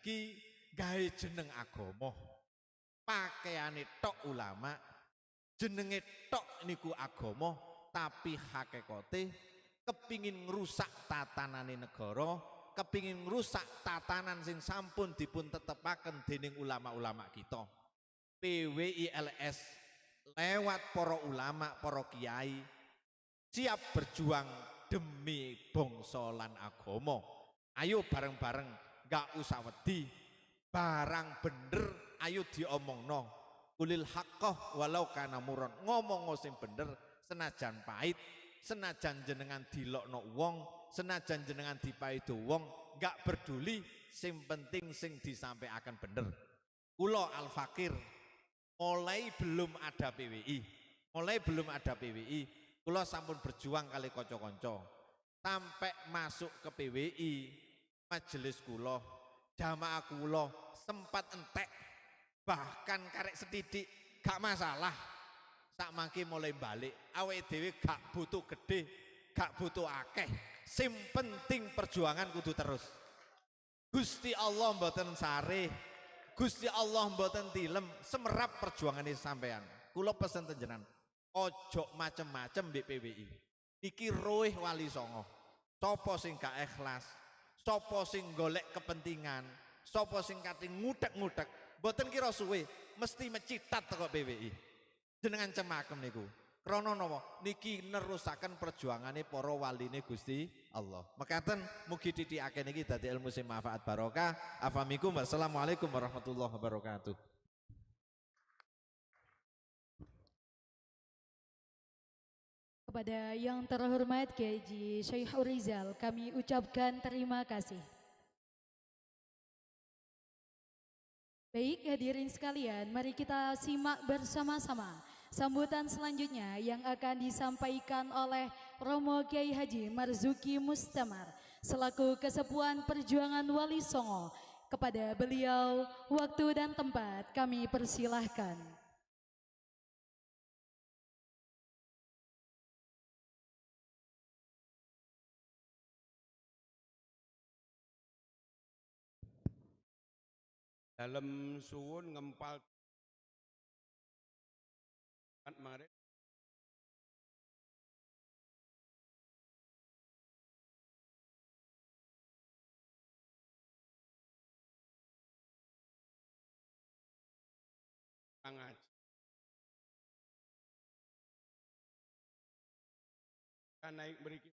niki gawe jeneng agama, pakaiane tok ulama, jenenge tok niku agama, tapi hakikate kepingin ngrusak tatanane negara, kepingin ngrusak tatanan sing sampun dipun tetepaken dening ulama-ulama kita. PWILS lewat para ulama, para kiai siap berjuang demi bangsa lan agama. Ayo bareng-bareng, gak usah wedi, barang bener ayo diomongno. Ulil haqqah walau kana muron, ngomong sing bener senajan pahit, senajan jenengan dilokno wong, senajan jenengan dipaido wong, gak peduli, sing penting sing disampaikan bener. Kula Al Fakir mulai belum ada PWI, kula sampun berjuang kali kanca-kanca sampai masuk ke PWI, majelis kula, jamaah kula sempat entek, bahkan karek sedidik gak masalah. Sak mangke mulai balik, awake dhewe gak butuh gede, gak butuh akeh, sing penting perjuangan kudu terus. Gusti Allah mboten sareh, Gusti Allah mboten tilem semerap perjuangane sampean. Kula pesen tenjenan, ojo macem-macem mbek PWI. Iki roeh wali songo. Sopo sing gak ikhlas, sopo sing golek kepentingan, sopo sing kating ngudek-ngudek, mboten kira suwe mesti mecitat teko PWI. Jenengan cemakem niku. Krana napa? Niki nerusaken perjuangane para waline Gusti Allah. Mekaten mugi titihake niki dadi ilmu sing manfaat barokah. Afamikum wassalamualaikum warahmatullahi wabarakatuh. Kepada yang terhormat Kiai Haji Syekhul Rizal kami ucapkan terima kasih. Baik hadirin sekalian, mari kita simak bersama-sama sambutan selanjutnya yang akan disampaikan oleh Romo Kiai Haji Marzuki Mustamar selaku Kesepuhan Perjuangan Wali Songo. Kepada beliau waktu dan tempat kami persilahkan. Dalam suwun ngempal mari ngaji kan naik beriki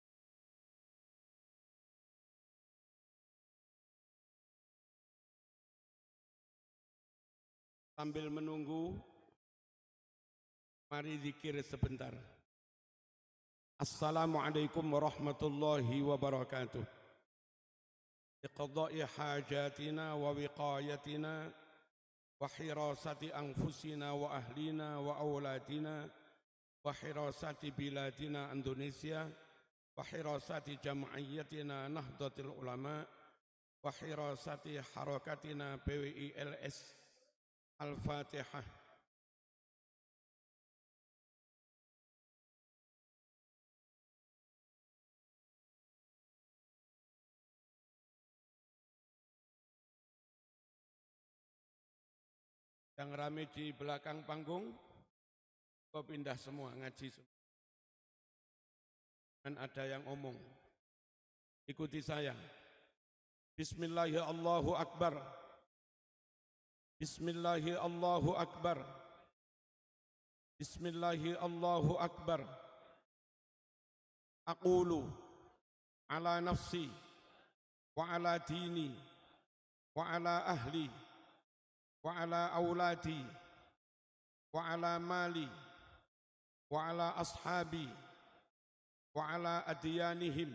sambil menunggu mari zikir sebentar. Assalamualaikum warahmatullahi wabarakatuh. Biqada'i hajatina wa wiqayatina wa hirasati anfusina wa ahlina wa awladina wa hirasati biladina Indonesia wa hirasati jam'iyyatina Nahdlatul Ulama wa hirasati harakatina PWILS. Al-Fatihah. Yang rame di belakang panggung, kau pindah semua ngaji semua. Dan ada yang omong, ikuti saya. Bismillahirrahmanirrahim, Allahu Akbar. Bismillahirrahmanirrahim, Allahu Akbar. Bismillahirrahmanirrahim, Allahu Akbar. Aqulu ala nafsi wa ala dini wa ala ahli wa ala auladi wa ala mali wa ala ashabi wa ala adyanihim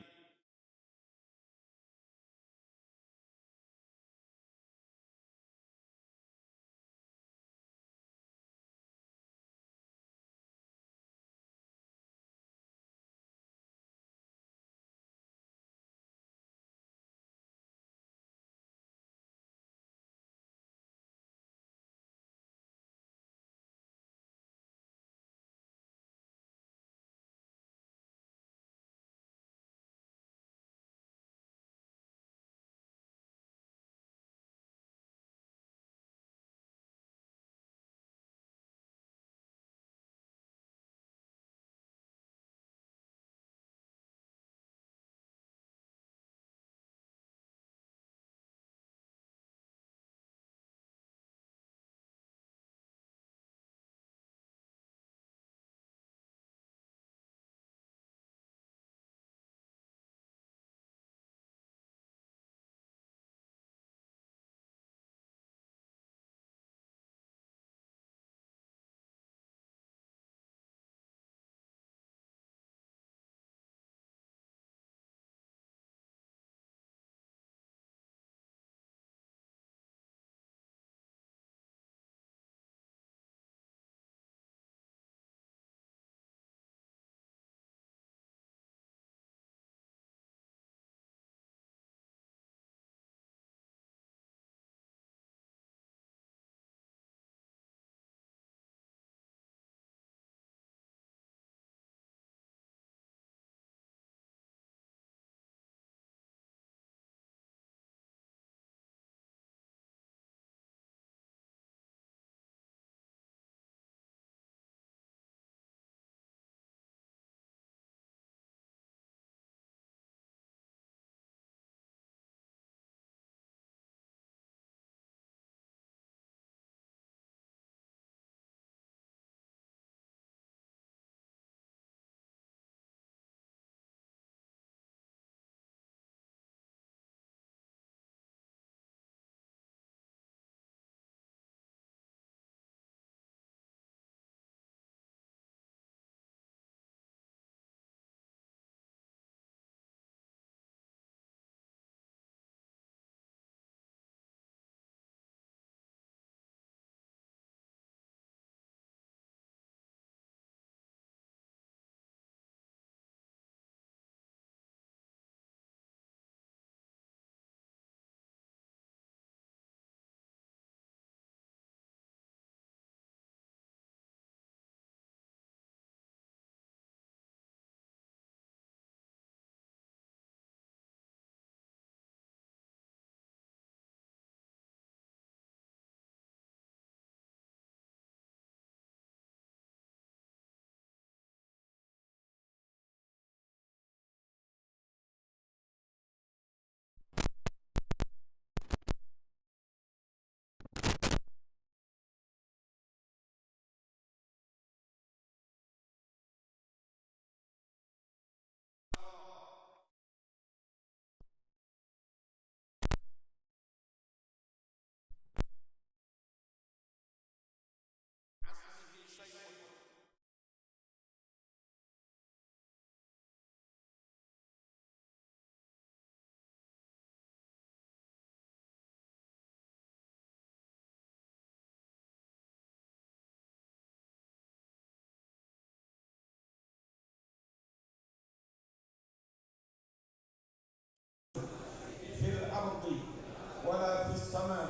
السماء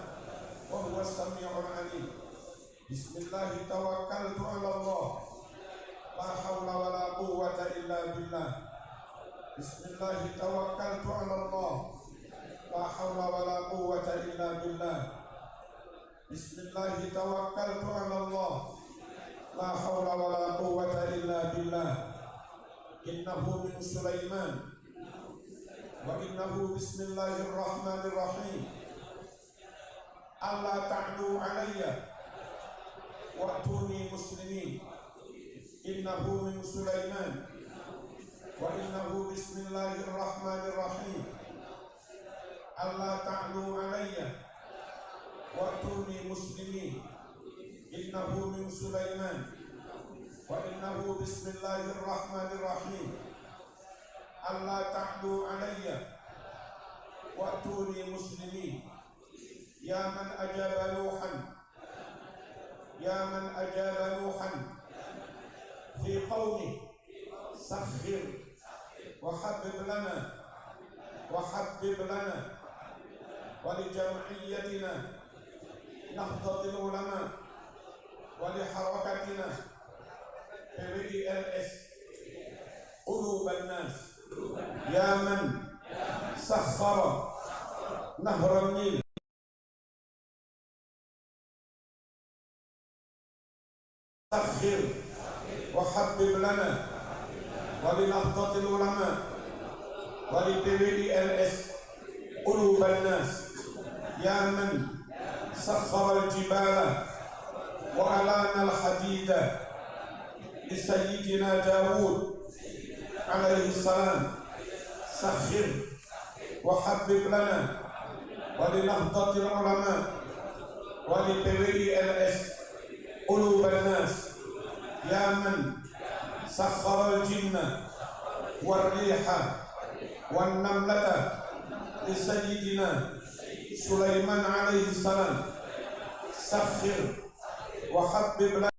وهو السميع العليم. بسم الله توكلت على الله لا حول ولا قوة إلا بالله. بسم الله توكلت على الله لا حول ولا قوة إلا بالله. بسم الله توكلت على الله لا حول ولا قوة إلا بالله. إنه من سليمان وإنه بسم الله الرحمن الرحيم. ألا تعلوا علي وأتوني مسلمين. إنه من سليمان وإنه بسم الله الرحمن الرحيم. ألا تعلوا علي وأتوني مسلمين. إنه من سليمان وإنه بسم الله الرحمن الرحيم. ألا تعلوا علي وأتوني مسلمين. يا من أجاب نوحا يا من أجاب نوحا في قومه سخر وحبب لنا ولجمعيتنا نهضة العلماء ولحركتنا PWILS قلوب الناس. يا من سخر نهر النيل سخر وحبب لنا ولنهضة العلماء ولPWILS قلوب الناس. يا من سخر الجبال وألان الحديد لسيدنا داود عليه السلام. سخر وحبب لنا ولنهضة العلماء ولPWILS قلوب الناس. يا من سخر الجن والريح والنملة لسيدنا سليمان عليه السلام. سخر وحبب لنا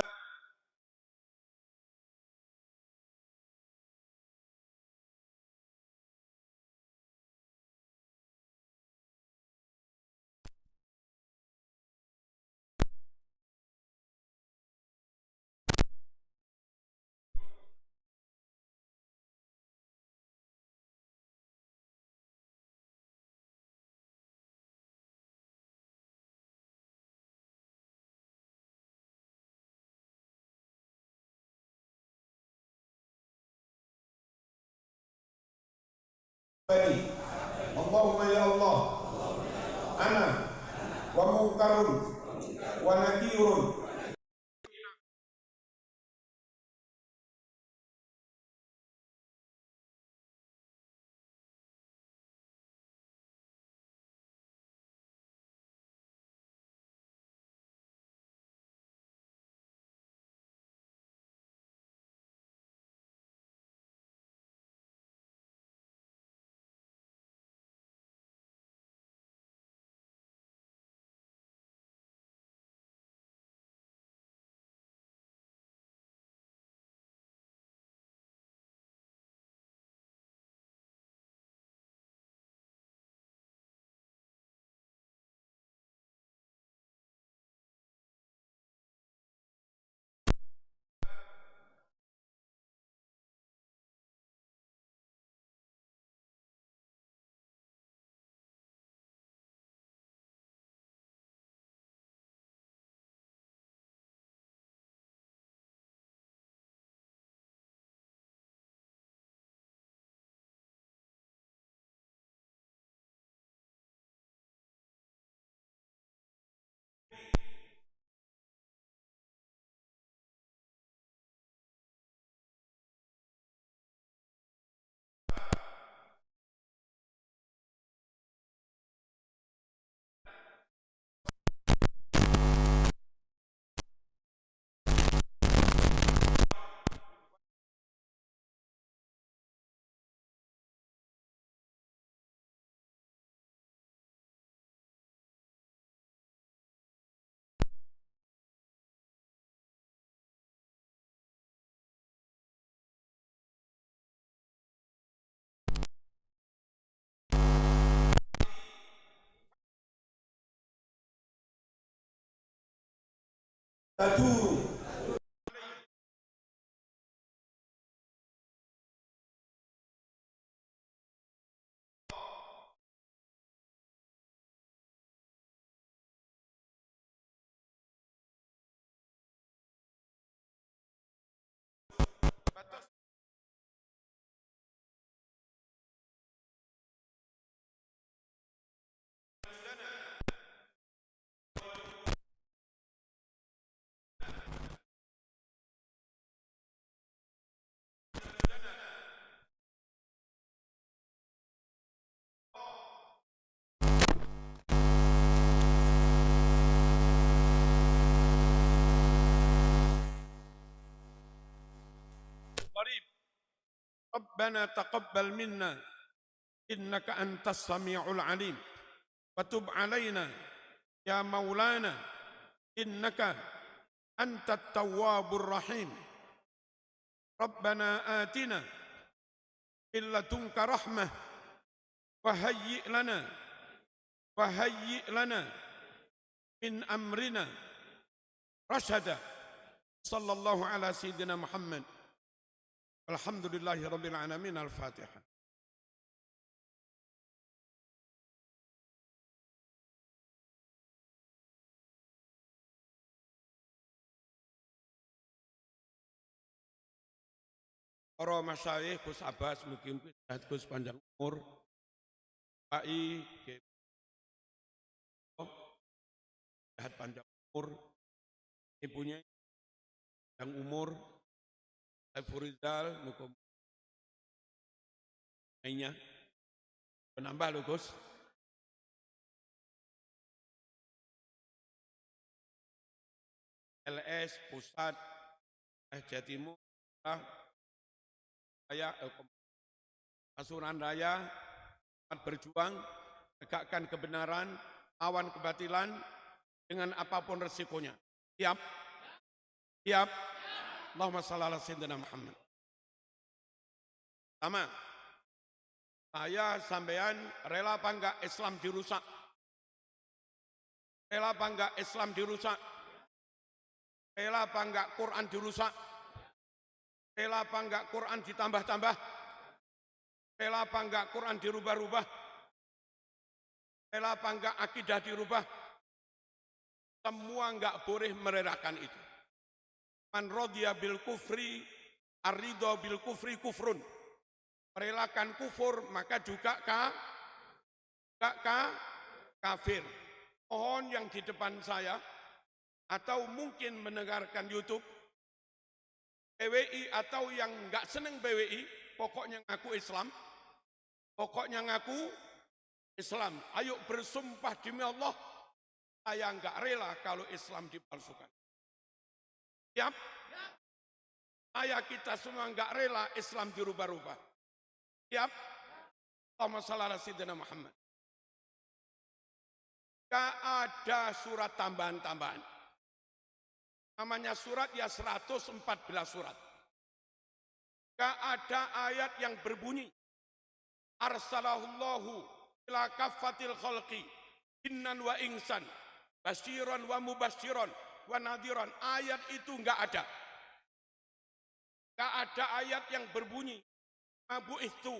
Allahumma ya Allah, ana wa munkarun wa nakirun تدور قريب. ربنا تقبل منا إنك أنت السميع العليم وتب علينا يا مولانا إنك أنت التواب الرحيم. ربنا آتنا من لدنك رحمة وهيئ لنا من أمرنا رشدا. صلى الله على سيدنا محمد. الحمد لله رب العالمين. الفاتحة. Para masyayikh Gus Abbas mugi-mugi Gus panjang umur, Pak I sehat panjang umur, ibunya panjang umur, Saiful Rizal muka-mukanya penambah loh Gus. LS Pusat Jatimur Raya Pasuruan Raya berjuang tegakkan kebenaran, lawan kebatilan dengan apapun resikonya. Siap? Siap? Allahumma shalli ala sayyidina Muhammad. Sama, saya sampean rela apa enggak Islam dirusak? Rela apa enggak Islam dirusak? Rela apa enggak Quran dirusak? Rela apa enggak Quran ditambah-tambah? Rela apa enggak Quran dirubah-rubah? Rela apa enggak akidah dirubah? Semua enggak boleh merelakan itu. Man radiya bil kufri, ar-ridha bil kufri kufrun. Merelakan kufur maka juga kafir. Mohon yang di depan saya atau mungkin mendengarkan YouTube PWI atau yang enggak seneng PWI, pokoknya ngaku Islam, pokoknya ngaku Islam. Ayo bersumpah demi Allah, saya enggak rela kalau Islam dipalsukan. Siap? Saya kita semua enggak rela Islam dirubah-rubah. Siap? Allahumma shalli ala sayyidina Muhammad. Enggak ada surat tambahan-tambahan. Namanya surat ya 114 surat. Gak ada ayat yang berbunyi arsalahullahu ila kaffatil khalqi innan wa insan basyiran wa mubasyiran wa nadhiran. Ayat itu enggak ada. Gak ada ayat yang berbunyi mabu itu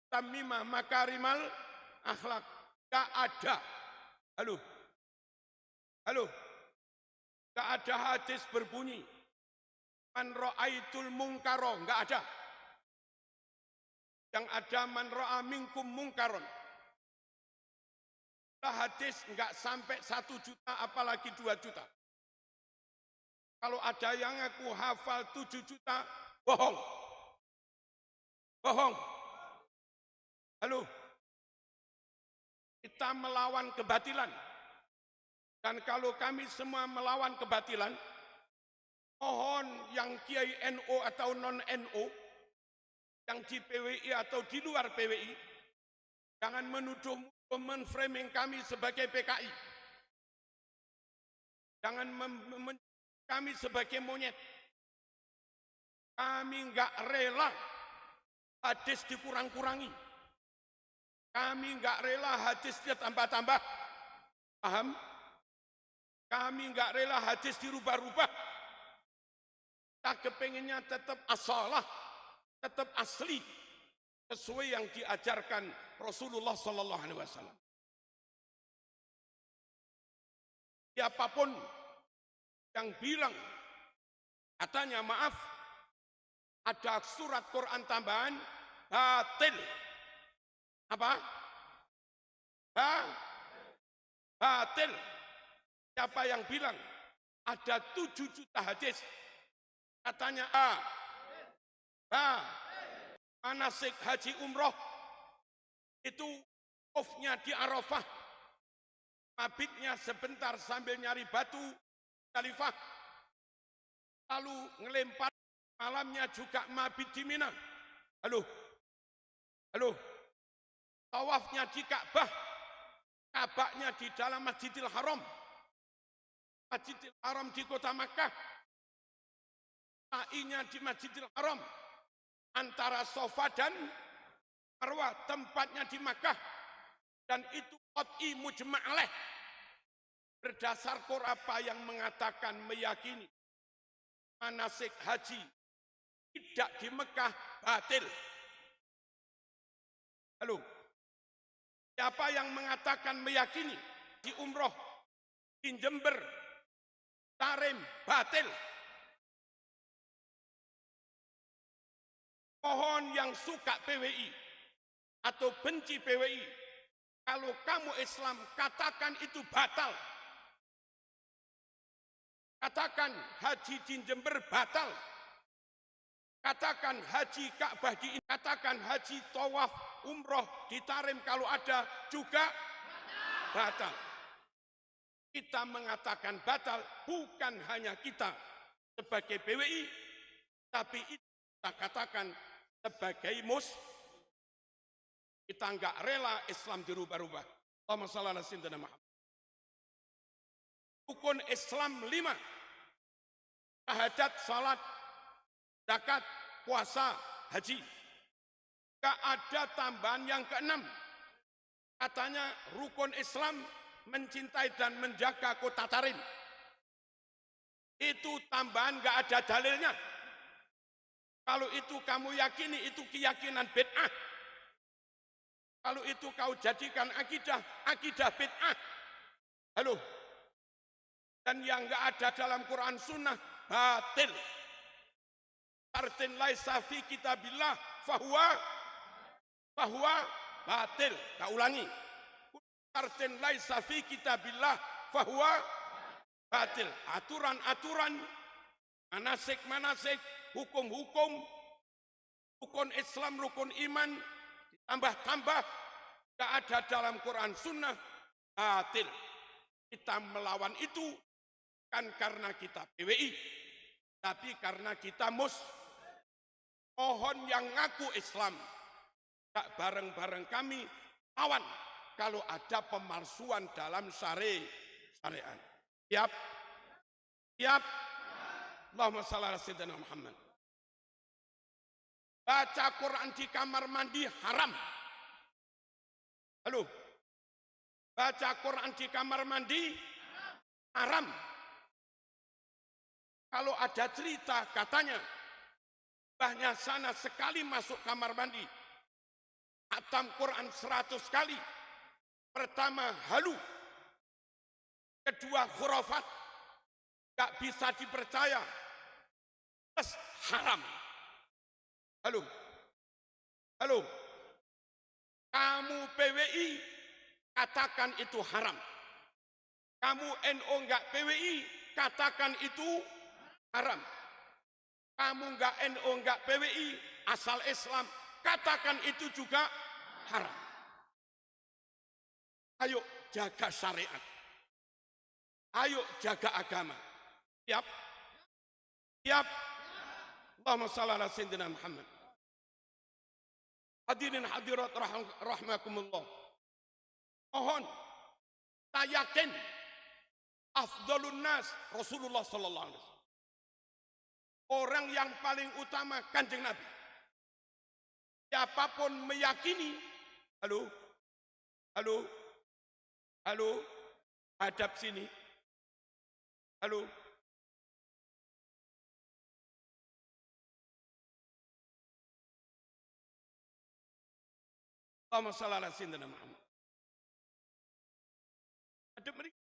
tamimah makarimal akhlak. Gak ada. Halo. Gak ada hadis berbunyi man ra'aitul mungkaro, enggak ada. Yang ada man ra'a minkum mungkaron. Hadis enggak sampai 1 juta apalagi 2 juta. Kalau ada yang aku hafal 7 juta, bohong. Bohong. Halo. Kita melawan kebatilan. Dan kalau kami semua melawan kebatilan, mohon yang Kiai NU atau non-NU, yang di PWI atau di luar PWI, jangan menuduh menframing kami sebagai PKI. Jangan kami sebagai monyet. Kami enggak rela hadis dikurang-kurangi. Kami enggak rela hadisnya tambah-tambah. Paham? Kami nggak rela hadis dirubah-rubah. Kita kepengennya tetap asalah, tetap asli, sesuai yang diajarkan Rasulullah Sallallahu Alaihi Wasallam. Siapapun yang bilang, katanya maaf, ada surat Quran tambahan, batil. Apa? Batil. Siapa yang bilang ada 7 juta hadis? Katanya manasik haji umroh itu off-nya di Arafah, mabitnya sebentar sambil nyari batu Khalifah, lalu ngelempar malamnya juga mabit di Mina. Halo, tawafnya di Ka'bah, Ka'bahnya di dalam Masjidil Haram, Masjidil Haram di kota Makkah, sa'inya di Masjidil Haram, antara Sofa dan Marwah, tempatnya di Makkah, dan itu qat'i mujma' alaih. Berdasar Quran apa yang mengatakan meyakini manasik haji tidak di Mekah batil. Halo, siapa yang mengatakan meyakini di umroh, di Jember, Tarim batil? Mohon yang suka PWI atau benci PWI, kalau kamu Islam katakan itu batal. Katakan haji di Jember batal. Katakan haji Ka'bah katakan haji tawaf umroh di Tarim kalau ada juga batal. Kita mengatakan batal bukan hanya kita sebagai PWI, tapi itu kita katakan sebagai kita enggak rela Islam dirubah-rubah. Allahumma shalli ala sayyidina Muhammad. Rukun Islam 5. Syahadat, salat, zakat, puasa, haji. Enggak ada tambahan yang ke-6. Katanya rukun Islam mencintai dan menjaga kota Tarim. Itu tambahan enggak ada dalilnya. Kalau itu kamu yakini, itu keyakinan bid'ah. Kalau itu kau jadikan akidah bid'ah. Halo. Dan yang enggak ada dalam Quran Sunnah, batil. Artin laisa fi kitabillah fahuwa batil. Tak ulangi. Artin laisa fi kitabillah fahuwa batil. Aturan-aturan, manasik-manasik, hukum-hukum, rukun Islam, rukun iman, ditambah-tambah, tidak ada dalam Quran Sunnah, batil. Kita melawan itu bukan karena kita PWI, tapi karena kita mohon yang ngaku Islam, tak bareng-bareng kami lawan kalau ada pemalsuan dalam syariat. Siap? Siap? Allahumma shalli ala sayyidina Muhammad. Baca Quran di kamar mandi haram. Halo. Baca Quran di kamar mandi haram. Kalau ada cerita katanya mbahnya sana sekali masuk kamar mandi, khatam Quran 100 kali. Pertama halu, kedua khurafat, gak bisa dipercaya, plus haram. Halo, kamu PWI katakan itu haram. Kamu NU enggak PWI katakan itu haram. Kamu enggak NU enggak PWI asal Islam katakan itu juga haram. Ayo jaga syariat. Ayo jaga agama. Siap? Siap? Allahumma shalli ala sayyidina Muhammad. Hadirin hadirat rahmakumullah. Mohon, saya yakin afdalun nas Rasulullah sallallahu alaihi wasallam. Orang yang paling utama Kanjeng Nabi. Siapapun meyakini, halo, hadap sini. Halo. Allahumma shalli ala sayyidina Muhammad. Ada mereka.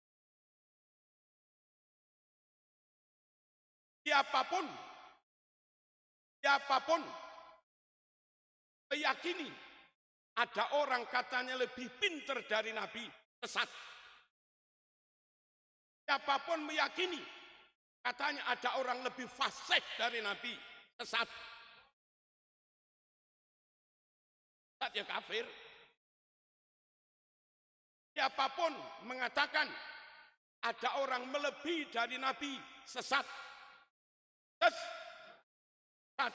Siapapun meyakini ada orang katanya lebih pintar dari Nabi, sesat. Siapapun meyakini katanya ada orang lebih fasih dari Nabi, sesat. Sesat ya kafir. Siapapun mengatakan ada orang melebihi dari Nabi, sesat. Sesat.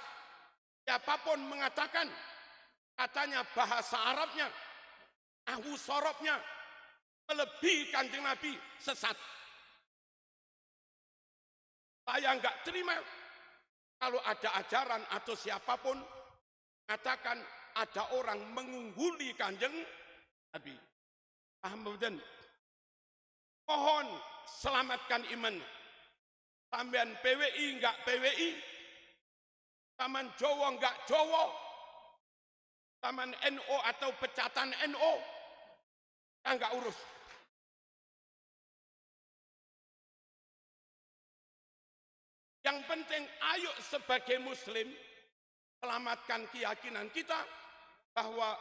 Siapapun mengatakan katanya bahasa Arabnya, ahwu sorobnya melebihi kanjeng Nabi, sesat. Saya enggak terima kalau ada ajaran atau siapapun mengatakan ada orang mengungguli kanjeng Nabi. Paham betul? Mohon selamatkan iman. Sampean PWI enggak PWI, taman Jowo enggak Jowo, taman NO atau pecatan NO, kita enggak urus. Yang penting ayo sebagai muslim selamatkan keyakinan kita bahwa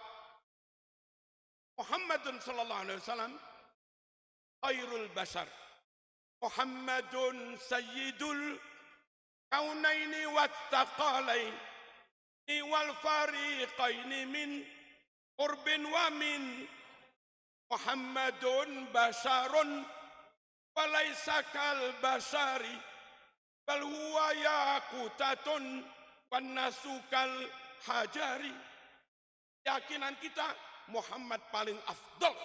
Muhammadun sallallahu alaihi wasallam khairul bashar. Muhammadun sayyidul kaunaini wattaqalaini wal fariqaini min urbin wa min. Muhammadun basharun walaysa kal bashari bal huwa yaqutatun wan nasukal hajari. Keyakinan kita Muhammad paling afdal,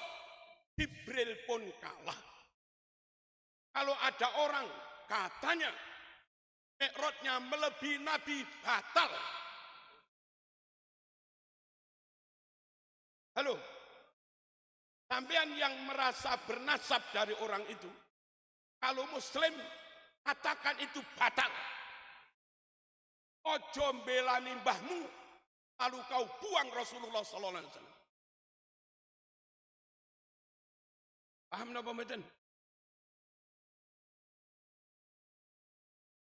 Jibril pun kalah. Kalau ada orang katanya mi'rajnya melebihi Nabi, batal. Halo, sampean yang merasa bernasab dari orang itu, kalau muslim katakan itu batal. Ojo mbelani mbahmu, lalu kau buang Rasulullah sallallahu alaihi wasallam. Paham napa mboten?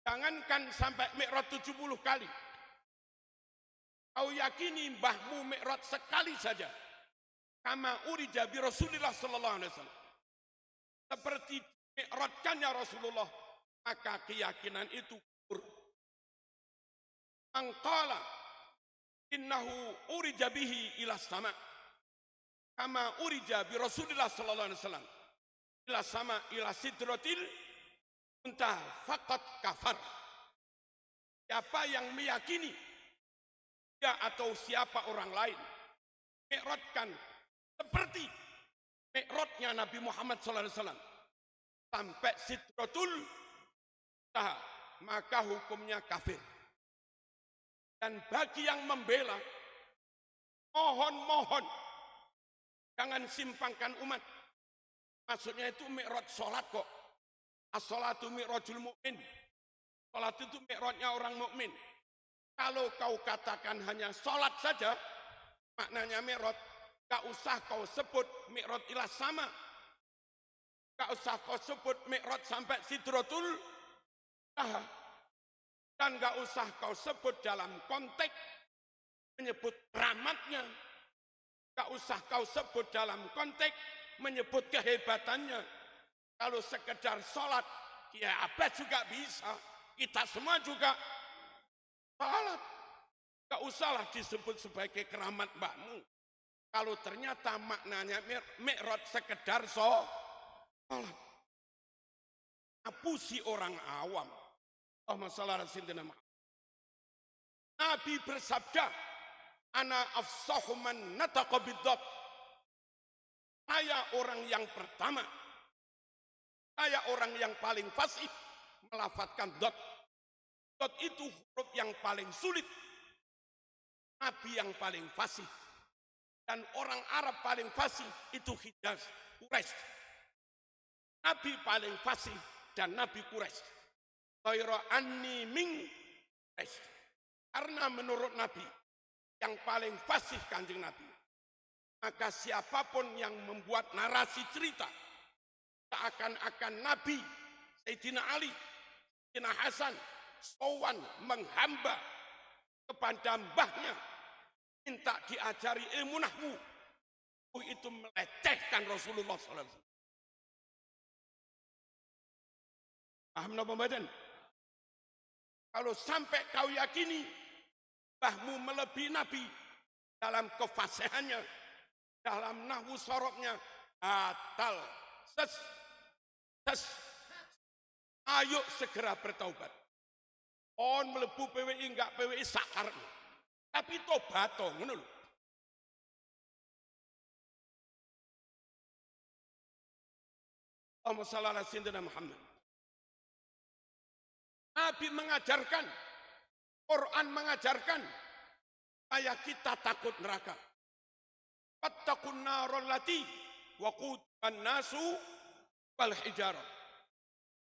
Jangankan sampai mi'raj 70 kali. Kau yakini mbahmu mi'raj sekali saja. Kama urija bi Rasulillah sallallahu alaihi wasallam. Seperti mi'rajkannya Rasulullah, maka keyakinan itu kufur. Angqala innahu urija bihi ila sama. Kama urija bi Rasulillah sallallahu alaihi wasallam ila sama ila sidratil entah faqat kafar. Siapa yang meyakini dia atau siapa orang lain mi'rajkan seperti mi'rajnya Nabi Muhammad sallallahu alaihi wasallam sampai sidratul muntaha, maka hukumnya kafir. Dan bagi yang membela, mohon jangan simpangkan umat. Maksudnya itu mi'raj salat kok. As-salatu mi'rajul mu'min. Salat itu mi'rajnya orang mukmin. Kalau kau katakan hanya salat saja, maknanya mi'raj, gak usah kau sebut mi'raj ila sama. Gak usah kau sebut mi'raj sampai sidratul muntaha. Dan gak usah kau sebut dalam konteks menyebut keramatnya. Gak usah kau sebut dalam konteks menyebut kehebatannya. Kalau sekedar sholat, ya Abbas juga bisa. Kita semua juga sholat. Gak usahlah disebut sebagai keramat mbakmu. Kalau ternyata maknanya mi'raj sekedar sholat. Hapusi orang awam. Allahumma shalli ala sayyidina Muhammad. Nabi bersabda, ana afsahu man nataqa bid-dhab. Saya orang yang pertama, saya orang yang paling fasih melafadzkan dhab. Dhab itu huruf yang paling sulit. Nabi yang paling fasih. Dan orang Arab paling fasih itu Hijaz, Quraisy. Nabi paling fasih dan Nabi Quraisy. Khairu anni min Quraisy. Karena menurut Nabi, yang paling fasih Kanjeng Nabi. Maka siapapun yang membuat narasi cerita seakan-akan Nabi Sayyidina Ali, Sayyidina Hasan, sowan menghamba kepada mbahnya, minta diajari ilmu nahwu, itu melecehkan Rasulullah SAW. Paham napa mboten? Kalau sampai kau yakini mbahmu melebihi Nabi dalam kefasihannya, dalam nahwu soroknya, batal. Ayo segera bertaubat. On melebu PWI enggak PWI sakar. Tapi tobat to ngono lho. Allahumma shalli ala sayyidina Muhammad. Nabi mengajarkan, Quran mengajarkan supaya kita takut neraka. Fattaqun narol lati waquduhan nasu wal hijarah.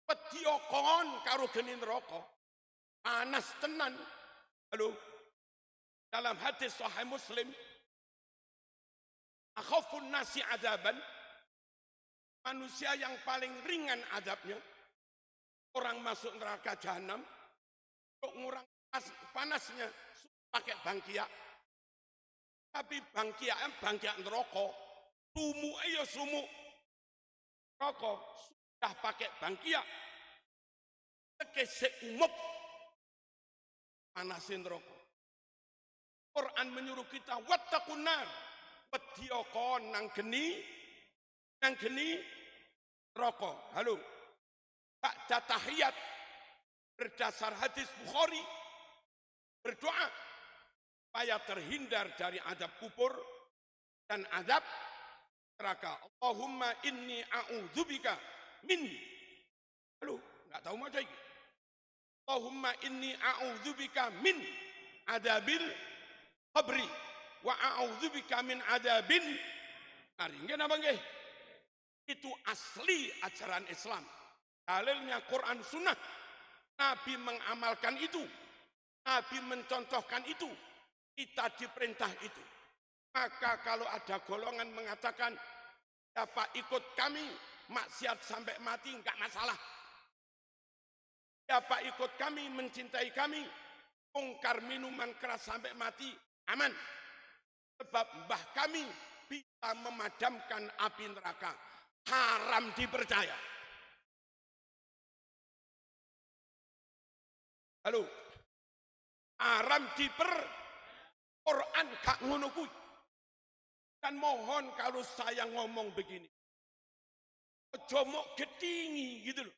Petiokon karo geni neraka. Panas tenan. Halo. Dalam hadis Sahih Muslim, akhafun nasi adaban, manusia yang paling ringan adabnya, orang masuk neraka jahanam, untuk ngurang panasnya pakai bangkiak. Tapi bangkiak neraka, sumuk ya sumuk neraka, sudah pakai bangkiak, sekesek umup panasin neraka. Quran menyuruh kita wattaqun nar, wedya nang geni neraka. Halo. Ba'da tahiyat berdasar hadis Bukhari berdoa supaya terhindar dari azab kubur dan azab neraka. Allahumma inni a'udzubika min. Halo, enggak tahu maca iki. Allahumma inni a'udzubika min adabil qabri wa a'udzubika min adabin nari. Nggih napa nggih? Itu asli ajaran Islam. Dalilnya Quran Sunnah. Nabi mengamalkan itu. Nabi mencontohkan itu. Kita diperintah itu. Maka kalau ada golongan mengatakan, siapa ikut kami, maksiat sampai mati, enggak masalah. Siapa ikut kami, mencintai kami, mungkar minuman keras sampai mati, aman. Sebab mbah kami bisa memadamkan api neraka. Haram dipercaya. Halo. Haram Quran gak ngono kuwi. Dan mohon kalau saya ngomong begini. Aja mok getingi gitu loh.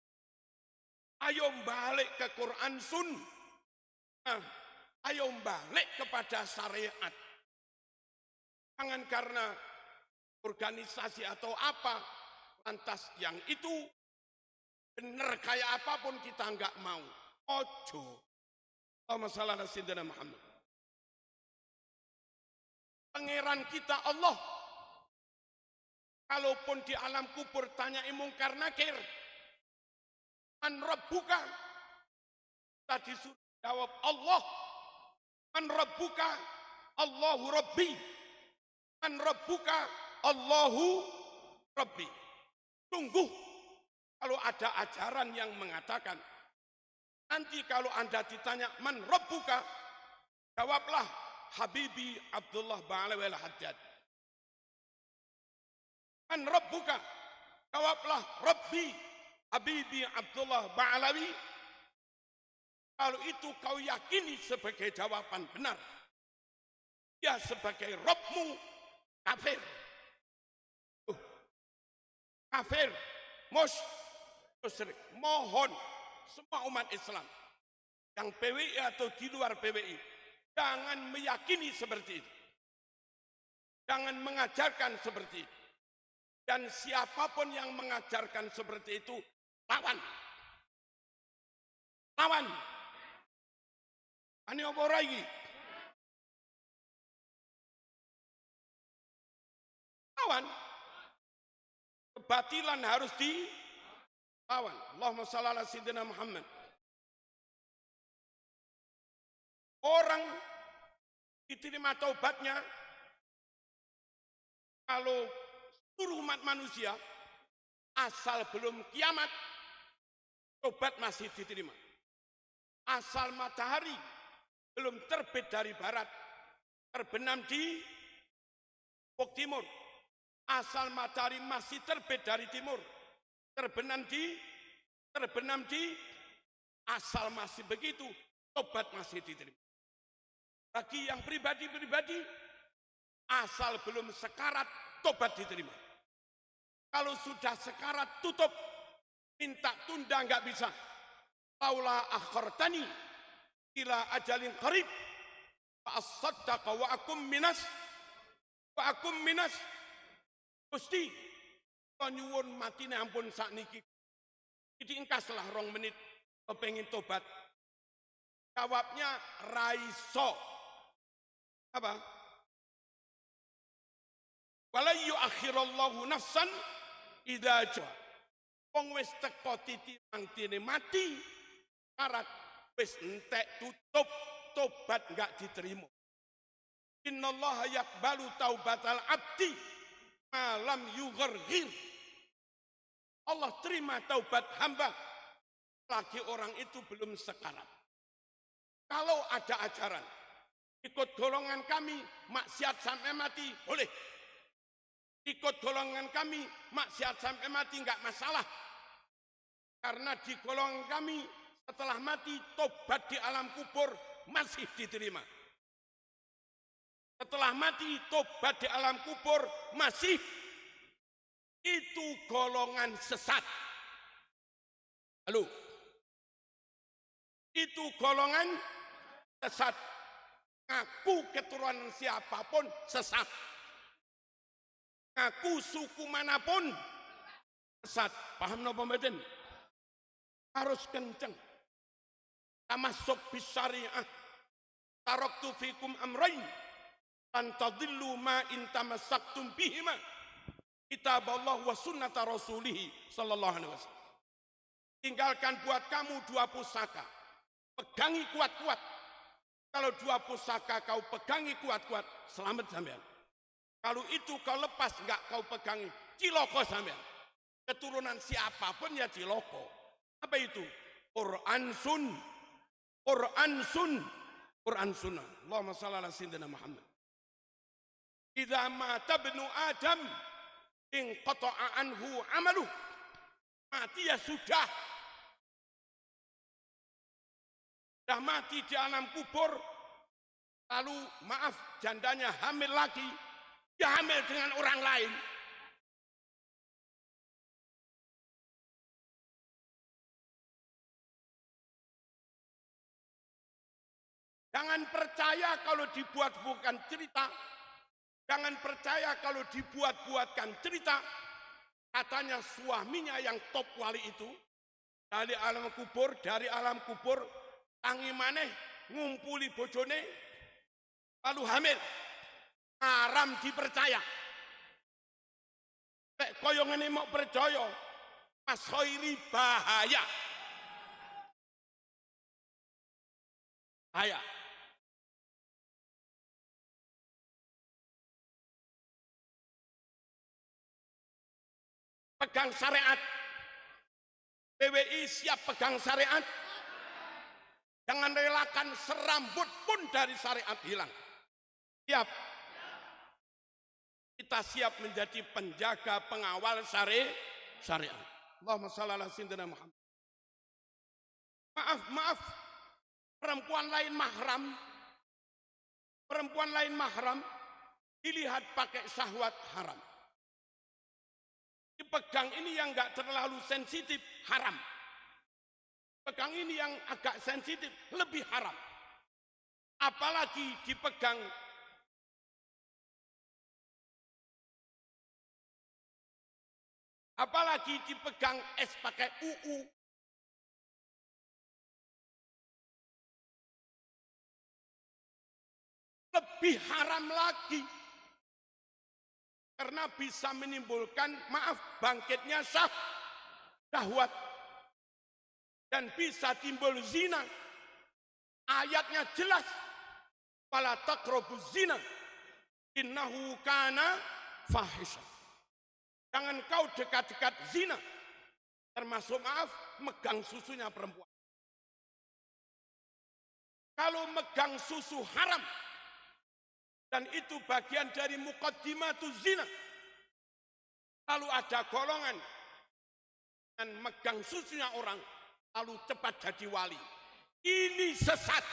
Ayo balik ke Quran Sunnah. Ayo balik kepada syariat. Jangan karena organisasi atau apa, lantas yang itu benar kayak apapun kita enggak mau. Ojo. Allahumma shalli ala sayyidina Muhammad. Pangeran kita Allah. Kalaupun di alam kubur tanya mungkar nakir. Man rabbuka? Tadi sudah jawab Allah. Man rabbuka? Allahu Rabbi. Man rabbuka? Allahu Rabbi. Tunggu kalau ada ajaran yang mengatakan nanti kalau Anda ditanya man rabbuka, jawablah Habibi Abdullah Ba'alawi al-Haddad. Man rabbuka, jawablah Rabbi Habibi Abdullah Ba'alawi. Kalau itu kau yakini sebagai jawaban benar, dia sebagai Rabbmu kafir. Kafir, musyrik. Mohon semua umat Islam yang PWI atau di luar PWI jangan meyakini seperti itu. Jangan mengajarkan seperti itu. Dan siapapun yang mengajarkan seperti itu, lawan. Lawan. Ani apa lagi? Lawan. Kebatilan harus lawan. Allahumma shalli ala sayyidina Muhammad. Orang diterima taubatnya kalau seluruh umat manusia asal belum kiamat taubat masih diterima. Asal matahari belum terbit dari barat terbenam di ufuk timur. Asal matahari masih terbit dari timur terbenam di asal masih begitu taubat masih diterima. Bagi yang pribadi-pribadi, asal belum sekarat, tobat diterima. Kalau sudah sekarat, tutup. Minta tunda nggak bisa. Laula akhartani ila ajalin qarib fa'asaddaqa wa akum minas Gusti nyuwun matine ampun sakniki. Iki engkaslah 2 menit kepengin tobat. Jawabnya raiso. Apa? Wala yuakhirallahu nafsan idza jaa. Wong wis teko titik mangtine mati, karat wis entek tutup, tobat enggak diterima. Innallaha yaqbalu taubatal abdi malam yugharghir. Allah terima taubat hamba lagi orang itu belum sekarat. Kalau ada ajaran ikut golongan kami maksiat sampai mati boleh. Ikut golongan kami maksiat sampai mati enggak masalah. Karena di golongan kami setelah mati tobat di alam kubur masih diterima. Setelah mati tobat di alam kubur masih. Itu golongan sesat. Halo. Itu golongan sesat. Ngaku keturunan siapapun sesat. Ngaku suku manapun sesat. Paham napa mboten? Harus kenceng. Tamassuk bisyariah. Taraktu fikum amrayn lan tadillu ma in tamassaktum bihima. Kitab Allah wa sunnata rasulih sallallahu alaihi wasallam. Tinggalkan buat kamu 2 pusaka. Pegangi kuat-kuat. Kalau 2 pusaka kau pegangi kuat-kuat, selamat sampean. Kalau itu kau lepas, enggak kau pegangi, ciloko sampean. Keturunan siapapun ya ciloko. Apa itu? Quran sunnah. Allahumma shalli ala sayyidina Muhammad. Idza mata ibnu Adam inqata'a anhu amalu. Mati ya sudah. Sudah mati di alam kubur, lalu maaf jandanya hamil lagi, dia hamil dengan orang lain. Jangan percaya kalau dibuat-buatkan cerita. Jangan percaya kalau dibuat-buatkan cerita. Katanya suaminya yang top wali itu dari alam kubur, tangi maneh ngumpuli bojone lalu hamil. Haram dipercaya. Nek koyo ngene mau percaya, Mas Khairi bahaya. Bahaya. Pegang syariat. PWI siap pegang syariat. Jangan relakan serambut pun dari syariat hilang. Siap. Kita siap menjadi penjaga pengawal syariat. Allahumma shalli ala sayyidina Muhammad. Maaf. Perempuan lain mahram dilihat pakai syahwat haram. Dipegang ini yang enggak terlalu sensitif haram. Pegang ini yang agak sensitif lebih haram. Apalagi dipegang es pakai UU. Lebih haram lagi. Karena bisa menimbulkan bangkitnya syahwat. dan bisa timbul zina. Ayatnya jelas, fala taqrabuz zina innahu kana fahisha. Jangan kau dekat-dekat zina, termasuk maaf megang susunya perempuan. Kalau megang susu haram, dan itu bagian dari muqaddimatuz zina. Lalu ada golongan dan megang susunya orang, lalu cepat jadi wali. Ini sesat.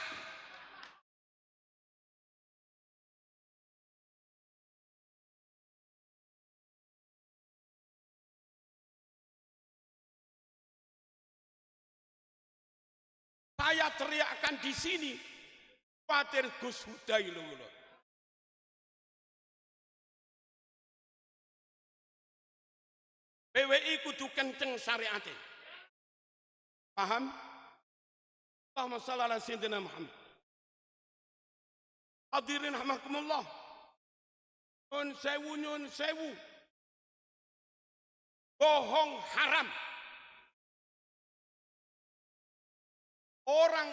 Saya teriakkan di sini, khawatir Gus Huda lho. PWI kudu kenceng syariate. Paham? Allahumma shalli ala sayyidina Muhammad. Hadirin rahmakumullah. Nyun sewu. Bohong haram. Orang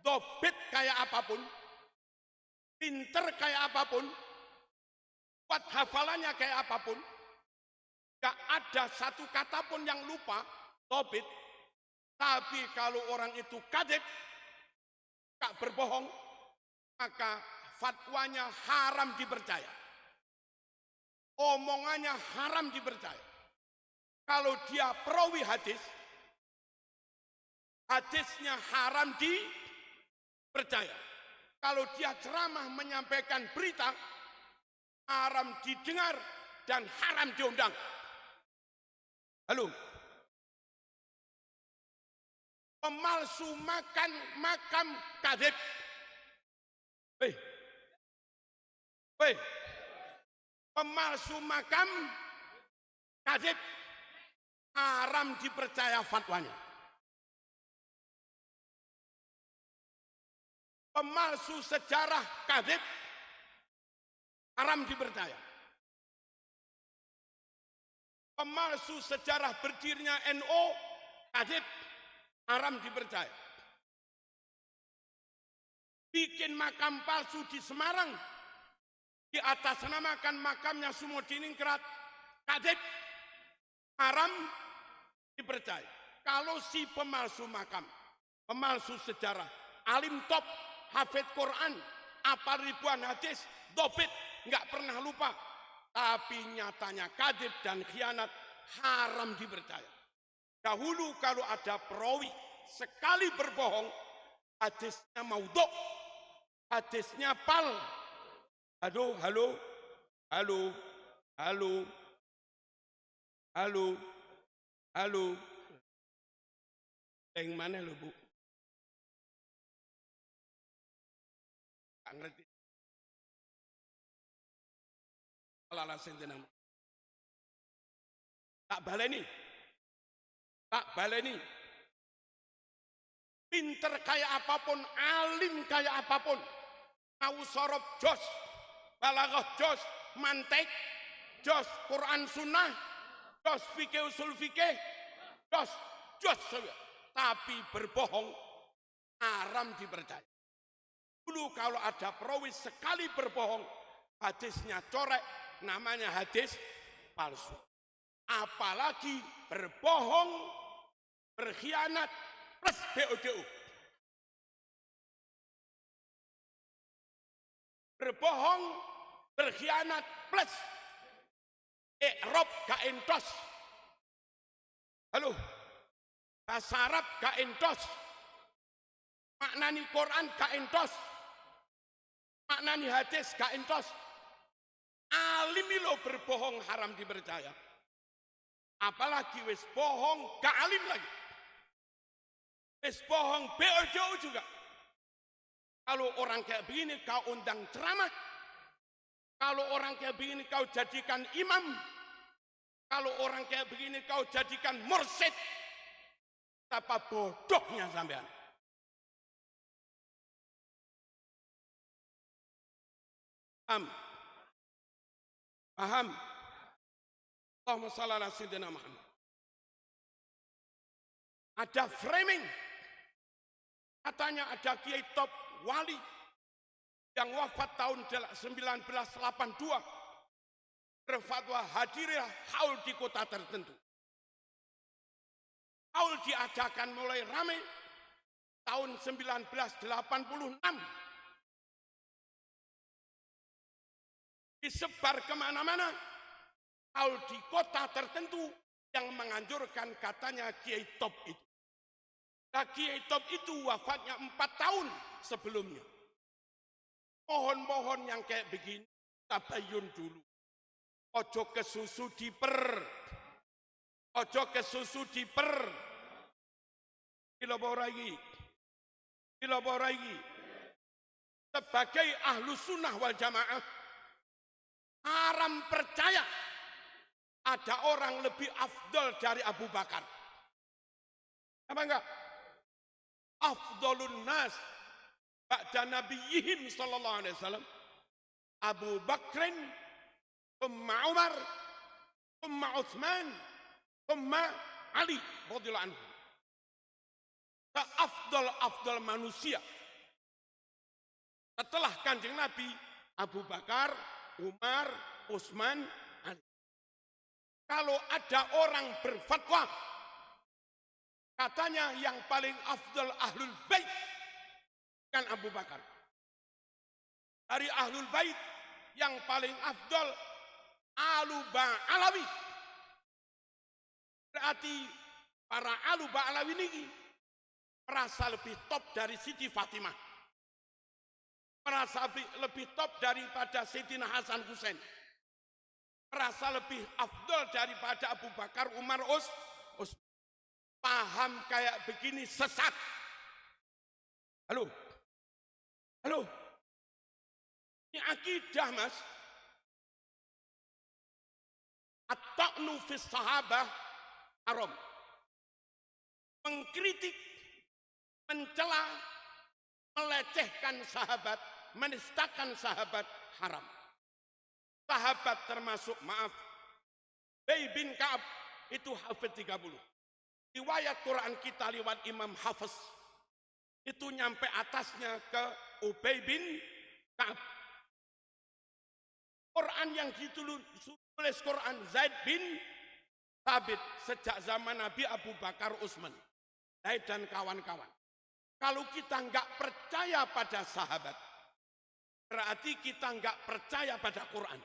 dobit kayak apapun, pinter kayak apapun, kuat hafalannya kayak apapun, gak ada satu kata pun yang lupa, dobit. Tapi kalau orang itu kadzib, gak berbohong, maka fatwanya haram dipercaya. Omongannya haram dipercaya. Kalau dia perawi hadis, hadisnya haram dipercaya. Kalau dia ceramah menyampaikan berita, haram didengar dan haram diundang. Halo. Pemalsu makan makam kadzib. Pemalsu makam kadzib, haram dipercaya fatwanya. Pemalsu sejarah kadzib, haram dipercaya. Pemalsu sejarah berdirinya NU kadzib, haram dipercaya. Bikin makam palsu di Semarang, di atas namakan makamnya Sumodiningrat, kadzib, haram dipercaya. Kalau si pemalsu makam, pemalsu sejarah, alim top, hafid Quran, apal ribuan hadis, dobit, nggak pernah lupa, tapi nyatanya kadzib dan khianat, haram dipercaya. Dahulu kalau ada perawi sekali berbohong, hadisnya maudhu', hadisnya pal. Halo. Yang mana lo Bu? Gak ngerti. Lala sentenam. Tak baleni. Pinter kayak apapun, alim kayak apapun, mau sorop jos, balaghah jos, mantek jos, Quran sunnah jos, fikih usul fikih jos, tapi berbohong haram dipercaya. Dulu kalau ada perawi sekali berbohong, hadisnya corek, namanya hadis palsu. Apalagi berbohong, berkhianat plus BODO. Berbohong, berkhianat plus i'rab gak entos. Halo, bahasa Arab gak entos. Maknani Quran gak entos. Maknani hadis gak entos. Alimi lo berbohong haram dipercaya. Apalagi wis bohong gak alim lagi. Wis bohong BODO juga. Kalau orang kayak begini kau undang ceramah. Kalau orang kayak begini kau jadikan imam. Kalau orang kayak begini kau jadikan mursyid. Betapa bodohnya sampean. Paham? Allahumma shalli ala sayyidina Muhammad. ada framing. Katanya ada kiai top wali yang wafat tahun 1982. Berfatwa hadirilah haul di kota tertentu. Haul diadakan mulai ramai tahun 1986. Disebar kemana-mana. Haul di kota tertentu yang menganjurkan katanya kiai top itu. Nah, kiai top itu wafatnya 4 tahun sebelumnya. Mohon-mohon yang kayak begini tabayun dulu. Ojo kesusu diper. Ojo kesusu diper. Kiloboragi. Sebagai ahlu sunnah wal jamaah, haram percaya ada orang lebih afdol dari Abu Bakar. Apa enggak? Afdolun nas ba'da nabiyihim sallallahu alaihi wasallam Abu Bakrin, thumma Umar, thumma Utsman, thumma Ali radhiyallahu anhu. Afdal manusia setelah Kanjeng Nabi, Abu Bakar, Umar, Utsman, Ali. Kalau ada orang berfatwa katanya yang paling afdal ahlul bait kan Abu Bakar. Dari ahlul bait yang paling afdal Alu Ba'alawi. Berarti para Alu Ba'alawi ini merasa lebih top dari Siti Fatimah. Merasa lebih top daripada Sayyidina Hasan Husain. Merasa lebih afdal daripada Abu Bakar, Umar, Utsman. Paham kayak begini sesat. Halo. Ini akidah, Mas. At-ta'nu fis sahabah haram. Mengkritik, mencela, melecehkan sahabat, menistakan sahabat haram. Sahabat termasuk, maaf, Ubay bin Ka'ab itu hafid 30. Riwayat Quran kita lewat Imam Hafiz itu nyampe atasnya ke Ubay bin Ka'ab. Quran yang ditulis Quran Zaid bin Thabit sejak zaman Nabi Abu Bakar, Utsman, Zaid dan kawan-kawan. Kalau kita nggak percaya pada sahabat, berarti kita nggak percaya pada Quran.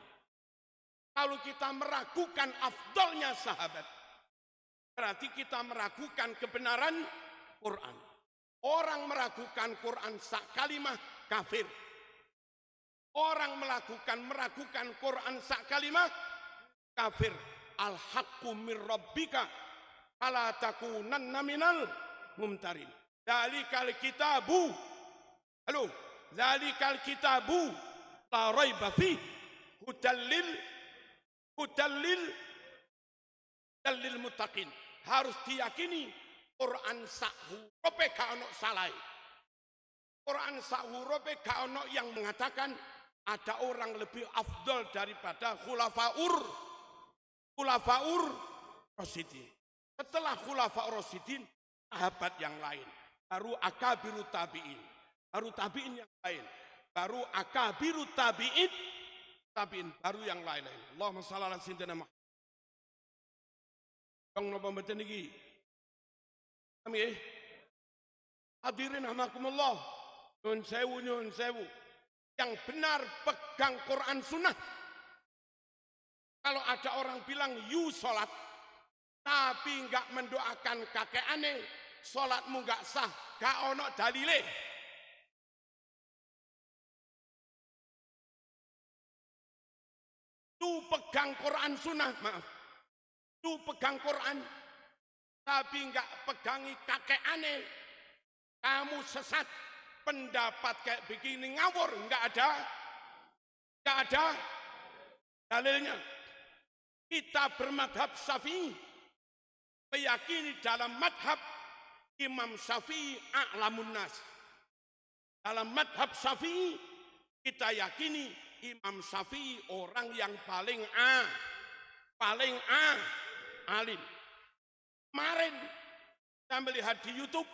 Kalau kita meragukan afdolnya sahabat, berarti kita meragukan kebenaran Quran. Orang meragukan Quran sak kalimah kafir. Orang meragukan Quran sak kalimah kafir. Al-haqqu mir rabbika fala takunanna minal mumtarin. Dzalikal kitabu. Halo, dzalikal kitabu la raiba fi hudallil muttaqin. Harus diyakini Quran sak hurufe gak ono salah. Quran sak hurufe gak ono yang mengatakan ada orang lebih afdal daripada khulafaur rasyidin. Setelah khulafaur rasyidin, sahabat yang lain, baru akabirut tabi'in, baru tabi'in yang lain, baru akabirut tabi'in, baru yang lain-lain. Allahumma shalli ala sayyidina Muhammad. Kang napa mboten niki? Amin. Hadirin rahimakumullah. Nyuwun sewu. Yang benar pegang Quran Sunnah. Kalau ada orang bilang you sholat, tapi enggak mendoakan kakek aneh, sholatmu enggak sah, gak ono dalile. Tuh pegang Quran Sunnah, maaf. Tuh pegang Quran, tapi enggak pegangi kakek aneh, kamu sesat. Pendapat kayak begini ngawur, enggak ada dalilnya. Kita bermadhab Syafi'i, meyakini dalam madhab Imam Syafi'i a'lamun nas. Dalam madhab Syafi'i kita yakini Imam Syafi'i orang yang paling alim. Kemarin Saya melihat di YouTube,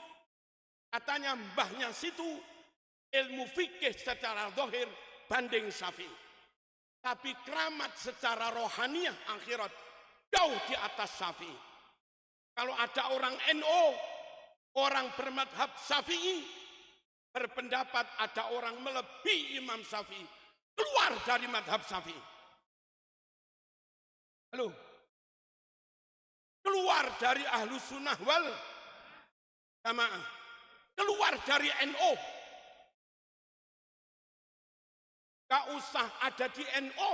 katanya mbahnya situ ilmu fikih secara zahir banding Syafi'i. Tapi keramat secara rohaniah akhirat jauh di atas Syafi'i. Kalau ada orang NO, orang bermadhab Syafi'i, berpendapat ada orang melebihi Imam Syafi'i, keluar dari madhab Syafi'i. Halo, keluar dari Ahlus Sunnah wal Jamaah, keluar dari NO. Gak usah ada di NO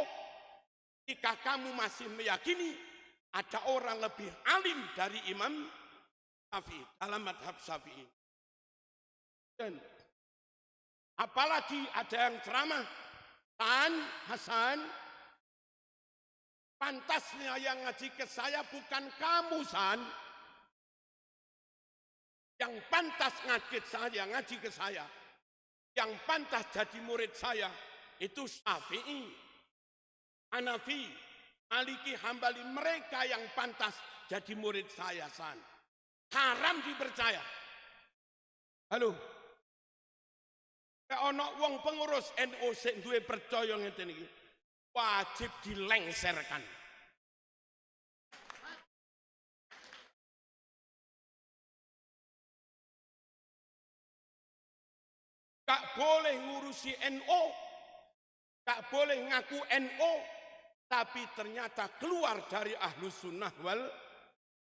jika kamu masih meyakini ada orang lebih alim dari Imam Syafi'i dalam madhab Syafi'i. Dan apalagi ada yang ceramah, Hasan, pantasnya yang ngaji ke saya bukan kamu, San. Yang pantas ngaji ke saya, yang pantas jadi murid saya, itu Syafi'i, Hanafi, Maliki, Hambali, mereka yang pantas jadi murid saya, San. Haram dipercaya. Halo. Ono wong pengurus NU sing duwe percaya ngeten iki, wajib dilengserkan. Gak boleh ngurusi NU, gak boleh ngaku NU, tapi ternyata keluar dari Ahlus Sunnah wal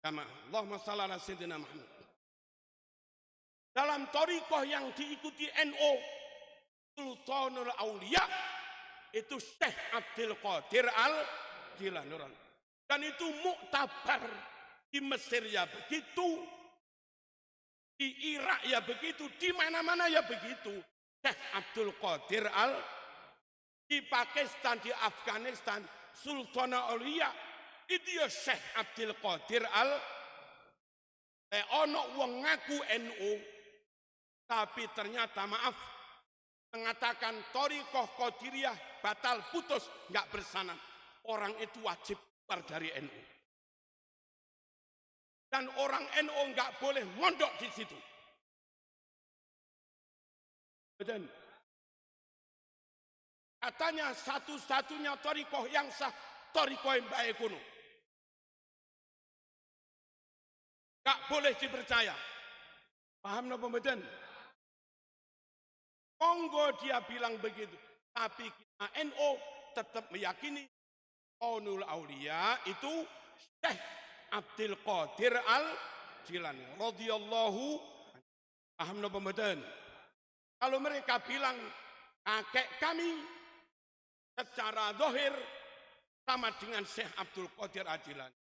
Jamaah. Allahumma shalli ala sayyidina Muhammad. Dalam thariqah yang diikuti NU, Sultanul Aulia itu Syekh Abdul Qadir Al-Jilani. Dan itu muktabar. Di Mesir ya begitu, di Irak ya begitu, di mana-mana ya begitu. Syekh Abdul Qadir di Pakistan, di Afghanistan, Sultanul Aulia itu ya Syekh Abdul Qadir ono wong ngaku NU, tapi ternyata maaf mengatakan thariqah Qadiriyah batal, putus, nggak bersanad. Orang itu wajib keluar dari NU. Dan orang NU nggak boleh mondok di situ. Dan katanya satu-satunya thariqah yang sah, thariqah yang baik kuno. Nggak boleh dipercaya. Paham napa mboten? Monggo dia bilang begitu, tapi kita NU tetap meyakini Sultanul Aulia itu Syekh Abdul Qadir Al-Jilani radhiyallahu. Paham napa mboten? Kalau mereka bilang kakek kami secara zahir sama dengan Syekh Abdul Qadir Al-Jilani,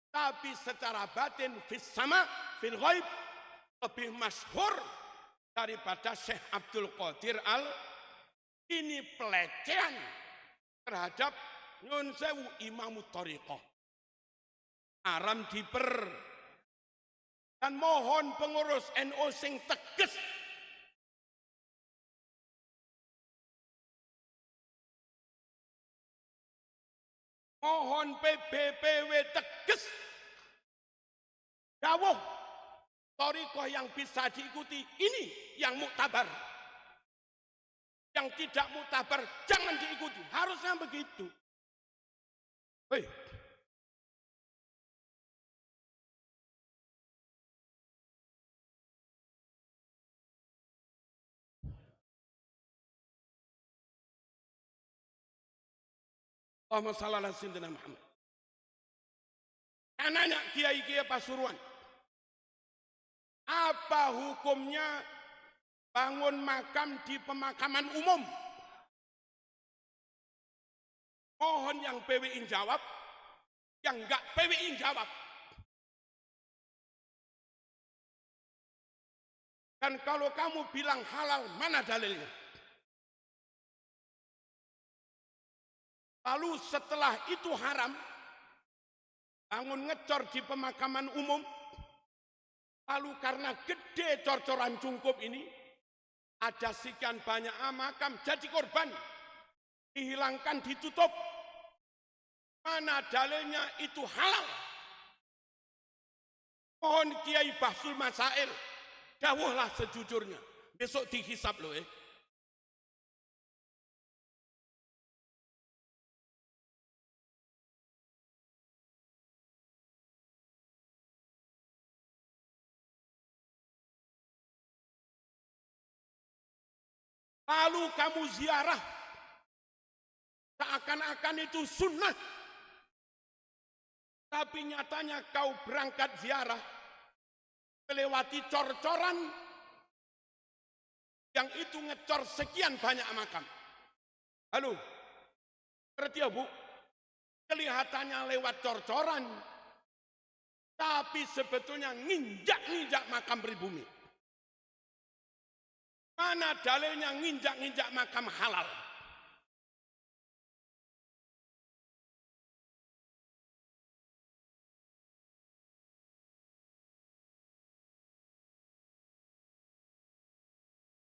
tapi secara batin fis sama fil ghaib lebih masyhur daripada Syekh Abdul Qadir ini pelecehan terhadap nyun sewu Imam Thariqah. Haram dan mohon pengurus NU sing tegas. Mohon PBPW tegas. Dawuh thariqah yang bisa diikuti ini yang muktabar. Yang tidak muktabar jangan diikuti. Harusnya begitu. Hei. Allahumma shalli ala sayyidina Muhammad. Nanya kiai-kiai Pasuruan. Apa hukumnya bangun makam di pemakaman umum? Mohon yang PWI jawab, yang enggak PWI jawab. Dan kalau kamu bilang halal, mana dalilnya? Lalu setelah itu haram, bangun ngecor di pemakaman umum, lalu karena gede cor-coran cungkup ini, ada sekian banyak makam jadi korban, dihilangkan, ditutup. Mana dalilnya itu halal? Mohon Kiai Bahsul Masail, dawuhlah sejujurnya. Besok dihisab loh. Lalu kamu ziarah, seakan-akan itu sunnah. Tapi nyatanya kau berangkat ziarah, melewati cor-coran, yang itu ngecor sekian banyak makam. Halo, ngerti ya Bu? Kelihatannya lewat cor-coran, tapi sebetulnya nginjak-nginjak makam pribumi. Mana dalilnya nginjak-nginjak makam halal?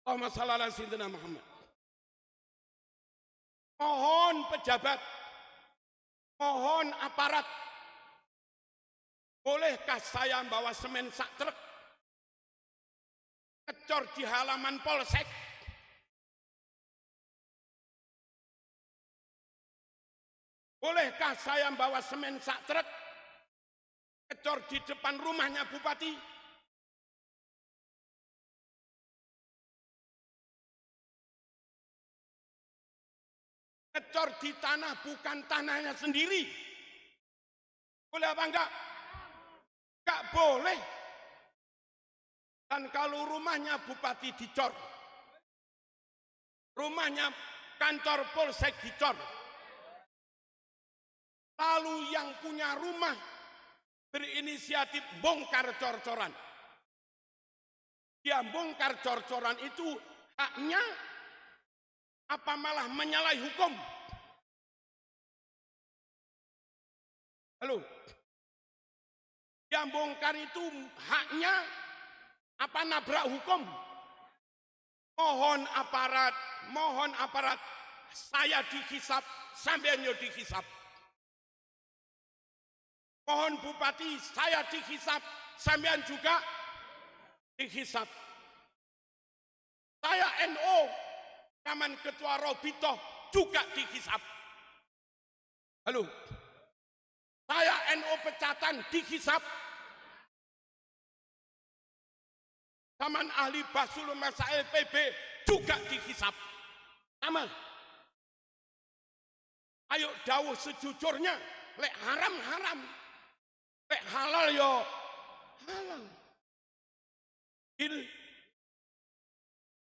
Allahumma shalli ala sayyidina Muhammad. Mohon pejabat, mohon aparat, bolehkah saya bawa semen sak truk ngecor di halaman polsek? Bolehkah saya bawa semen sak truk ngecor di depan rumahnya bupati? Ngecor di tanah bukan tanahnya sendiri. Boleh apa enggak? Enggak boleh. Dan kalau rumahnya bupati dicor, rumahnya kantor polsek dicor, lalu yang punya rumah berinisiatif bongkar cor-coran. Dia bongkar cor-coran itu haknya apa malah menyalahi hukum? Halo, yang bongkar itu haknya apa nabrak hukum? Mohon aparat, saya dihisap, sampean yo dihisap. Mohon bupati, saya dihisap, sampean juga dihisap. Saya NO, zaman ketua Robito juga dihisap. Halo, saya NO Pecatan dihisap. Zaman ahli Bahsul Masail PB juga dihisap. Sama. Ayo dawuh sejujurnya, lek haram haram, lek halal yo halal.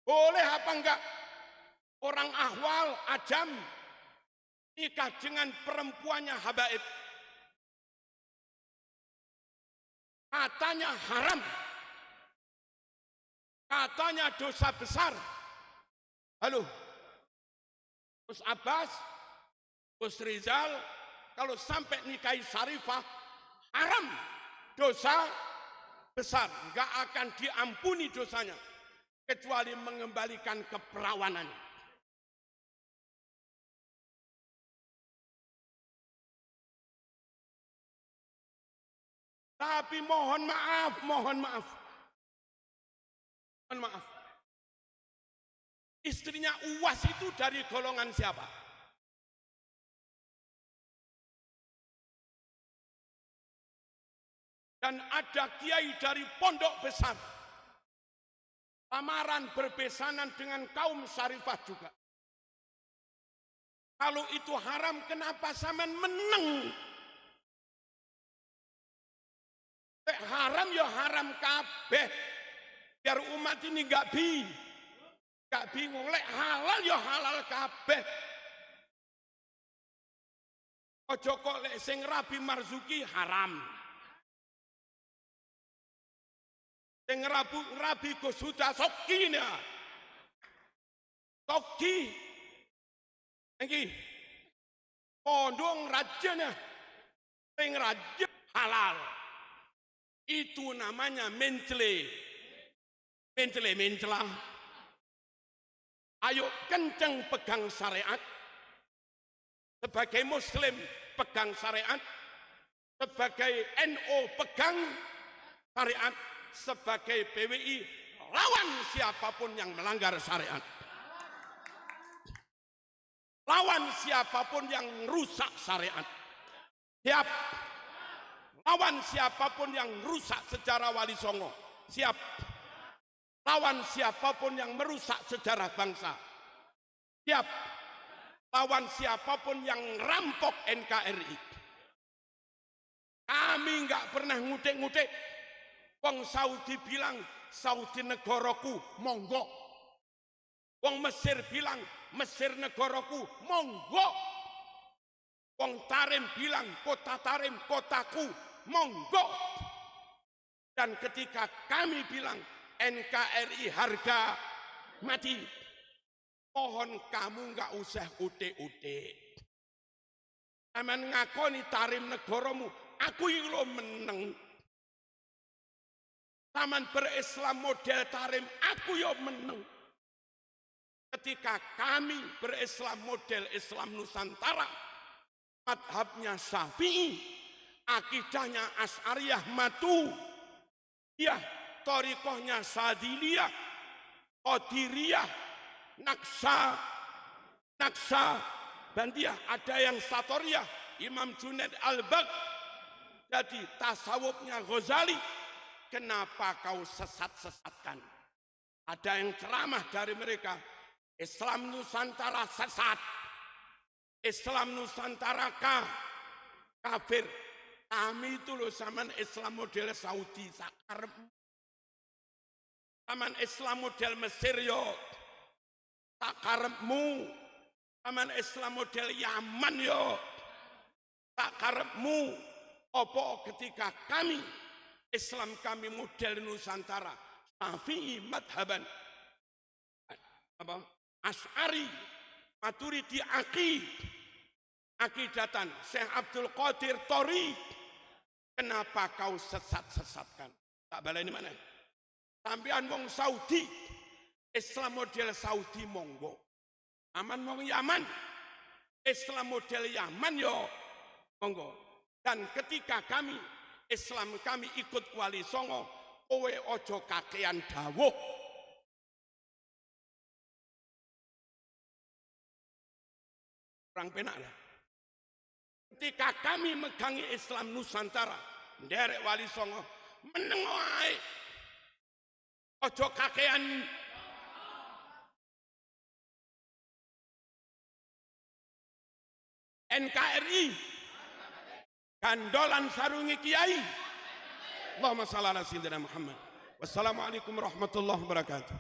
Boleh apa enggak orang ahwal ajam nikah dengan perempuannya habaib? Katanya haram, katanya dosa besar. Halo, Gus Abbas, Gus Rizal, kalau sampai nikahi Syarifah haram, dosa besar, nggak akan diampuni dosanya kecuali mengembalikan keperawanannya. Tapi mohon maaf, mohon maaf. Mohon maaf. Istrinya Uwas itu dari golongan siapa? Dan ada kiai dari pondok besar. Lamaran berbesanan dengan kaum Syarifah juga. Kalau itu haram, kenapa sampean meneng? Haram ya haram kabeh. Biar umat ini gak bingung. Lek halal ya halal kabeh. Ojo kok lek sing Rabi Marzuki haram. Sing Rabi Gosuda Soki ini. Soki. Ini. Pondong rajanya. Sing raja halal. Itu namanya mencela. Ayo kenceng pegang syariat. Sebagai muslim pegang syariat. Sebagai NO pegang syariat sebagai PWI lawan siapapun yang melanggar syariat. Lawan siapapun yang rusak syariat. Siap. Lawan siapapun yang rusak sejarah Wali Songo. Siap. Lawan siapapun yang merusak sejarah bangsa. Siap. Lawan siapapun yang rampok NKRI. Kami nggak pernah ngutik-ngutik. Wong Saudi bilang, Saudi negaraku, monggo. Wong Mesir bilang, Mesir negaraku, monggo. Wong Tarim bilang, kota Tarim, kotaku, monggo. Dan ketika kami bilang, NKRI harga mati, mohon kamu nggak usah utik-utik. Aman ngakoni Tarim negaramu, aku yang lo meneng. Taman berislam model Tarim, aku yang meneng. Ketika kami berislam model Islam Nusantara, madhabnya Syafi'i, akidahnya Asy'ariyah Maturidiyah, thariqahnya Sadiliyah, Qadiriyah, Naqsabandiyah, ada yang Satoriyah, Imam Junaid al-Baghdadi, tasawufnya Ghazali. Kenapa kau sesat-sesatkan? Ada yang ceramah dari mereka, Islam Nusantara sesat, Islam Nusantara kafir. Kami itu loh zaman Islam model Saudi sakar, zaman Islam model Mesir yo sakarepmu, zaman Islam model Yaman yo sakarepmu. Opo ketika kami Islam kami model Nusantara Syafi'i madhaban apa Asy'ari Maturidi akidatan Syekh Abdul Qadir Tori. Kenapa kau sesat-sesatkan? Tak baleni mana? Sampean wong Saudi, Islam model Saudi monggo. Aman wong Yaman, Islam model Yaman yo monggo. Dan ketika kami Islam kami ikut Wali Songo, kowe ojo kakean dawuh. Orang penak lah. Ketika kami megangi Islam Nusantara, nderek Wali Songo, meneng wae. Ojo kakean. NKRI gandolan sarungi kiai. Allahumma shalli ala sayyidina Muhammad. Wassalamualaikum warahmatullahi wabarakatuh.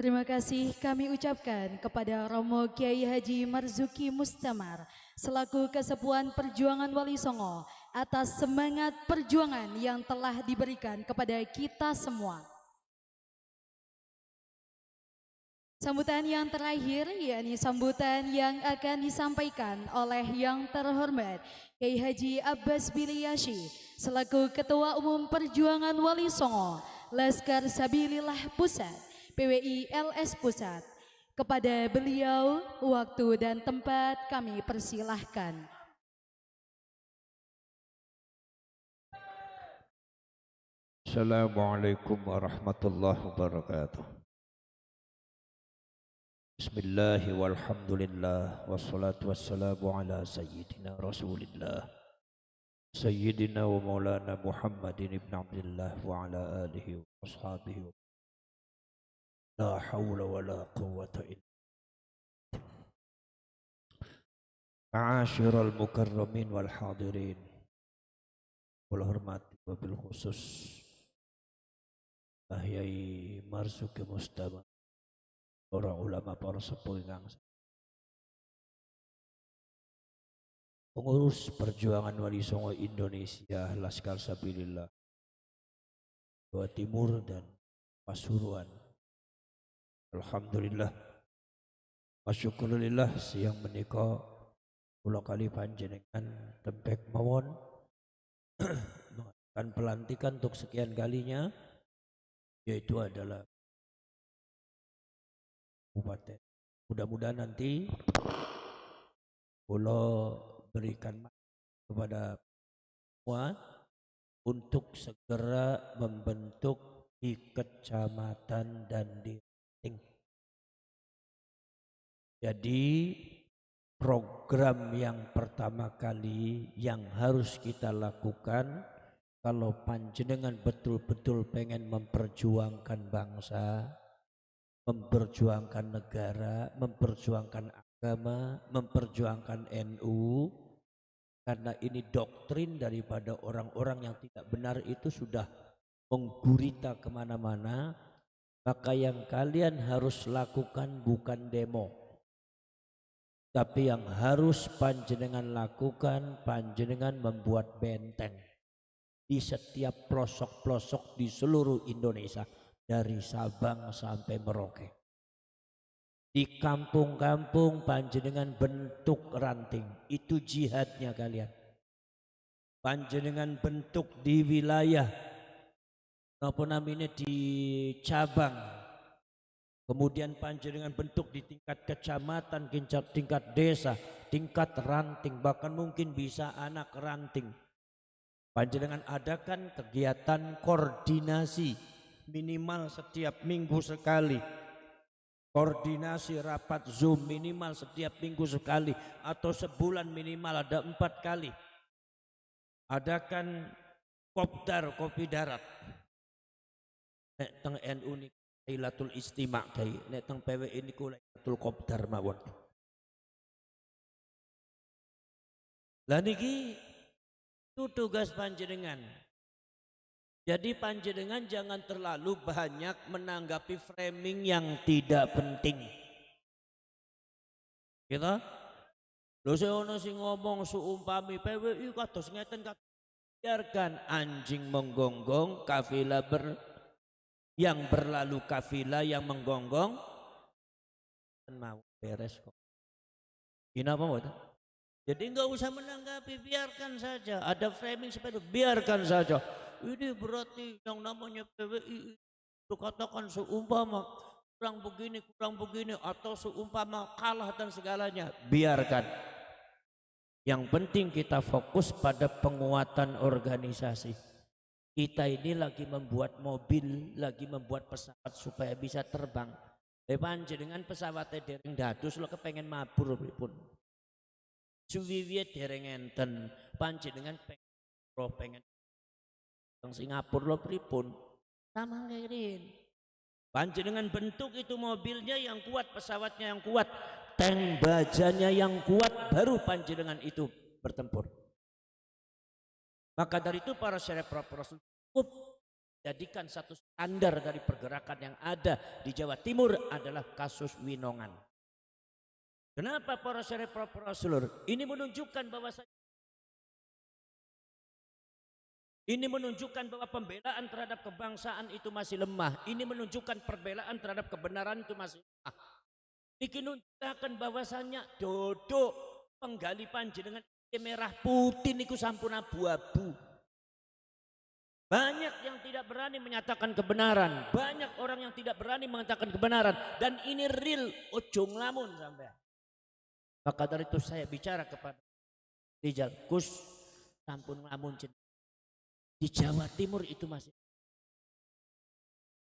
Terima kasih kami ucapkan kepada Romo Kiai Haji Marzuki Mustamar selaku Kesepuhan Perjuangan Wali Songo atas semangat perjuangan yang telah diberikan kepada kita semua. Sambutan yang terakhir yakni sambutan yang akan disampaikan oleh yang terhormat Kiai Haji Abbas Bilyashi selaku Ketua Umum Perjuangan Wali Songo Laskar Sabilillah Pusat PWI LS Pusat. Kepada beliau waktu dan tempat kami persilahkan. Assalamualaikum warahmatullahi wabarakatuh. Bismillahi walhamdulillah wassalatu wassalamu ala sayyidina rasulillah sayyidina wa maulana Muhammadin ibn Abdullah wa ala alihi wa ashabihi wa la hawla wa la quwwata illa ma'asyiral mukarramin wal hadirin wal hormati wabil khusus Kiai Marzuki Mustamar, para ulama, para sepuh ingkang pengurus perjuangan Wali Songo Indonesia Laskar Sabilillah Jawa Timur dan Pasuruan. Alhamdulillah wasyukurillah siang menika kula kali panjenengan tempek mawon mengadakan pelantikan untuk sekian kalinya, yaitu adalah kabupaten. Mudah-mudahan nanti kula berikan kepada semua untuk segera membentuk di kecamatan dan di ranting. Jadi program yang pertama kali yang harus kita lakukan kalau panjenengan betul-betul pengen memperjuangkan bangsa, memperjuangkan negara, memperjuangkan agama, memperjuangkan NU, karena ini doktrin daripada orang-orang yang tidak benar itu sudah menggurita kemana-mana, maka yang kalian harus lakukan bukan demo, tapi yang harus panjenengan lakukan, panjenengan membuat benteng di setiap pelosok-pelosok di seluruh Indonesia, dari Sabang sampai Merauke. Di kampung-kampung panjenengan bentuk ranting, itu jihadnya kalian. Panjenengan bentuk di wilayah, apa namanya, di cabang, kemudian panjenengan bentuk di tingkat kecamatan, tingkat desa, tingkat ranting, bahkan mungkin bisa anak ranting. Panjenengan adakan kegiatan koordinasi minimal setiap minggu sekali. Koordinasi rapat Zoom minimal setiap minggu sekali, atau sebulan minimal ada 4 kali. Adakan kopdar, kopi darat. Nek teng NU ni Lailatul Istima' kai, nek teng PWI niku Lailatul Kopdar mawon. Lah niki itu tugas panjenengan. Jadi panjenengan jangan terlalu banyak menanggapi framing yang tidak penting. Gitu? Lho seono sing ngomong seumpami PWI kados ngeten, biarkan anjing menggonggong, kafilah yang berlalu kafilah yang menggonggong mau beres kok. Ini apa buat? Jadi enggak usah menanggapi, biarkan saja. Ada framing seperti itu, biarkan saja. Ini berarti yang namanya PWI itu katakan seumpama kurang begini, atau seumpama kalah dan segalanya. Biarkan. Yang penting kita fokus pada penguatan organisasi. Kita ini lagi membuat mobil, lagi membuat pesawat supaya bisa terbang. Panjenengan pesawatnya dereng dados lo kepengen mabur pripun. Suwiwiye dereng enten, panjenengan pengen teng Singapura lo pripun. Sama ngirin. Panjenengan bentuk itu mobilnya yang kuat, pesawatnya yang kuat, tank bajanya yang kuat, baru panjenengan itu bertempur. Maka dari itu para syekh Rasul cukup jadikan satu standar dari pergerakan yang ada di Jawa Timur adalah kasus Winongan. Kenapa para syekh Rasul? Ini menunjukkan bahwa pembelaan terhadap kebangsaan itu masih lemah. Ini menunjukkan pembelaan terhadap kebenaran itu masih lemah. Ini menunjukkan bahwasannya dodok penggali panjenengan merah putih niku sampun abu-abu. Banyak yang tidak berani menyatakan kebenaran, banyak orang yang tidak berani mengatakan kebenaran, dan ini real, ojo nglamun sampai. Maka dari itu saya bicara kepada Rijal, Gus sampun nglamun di Jawa Timur itu masih.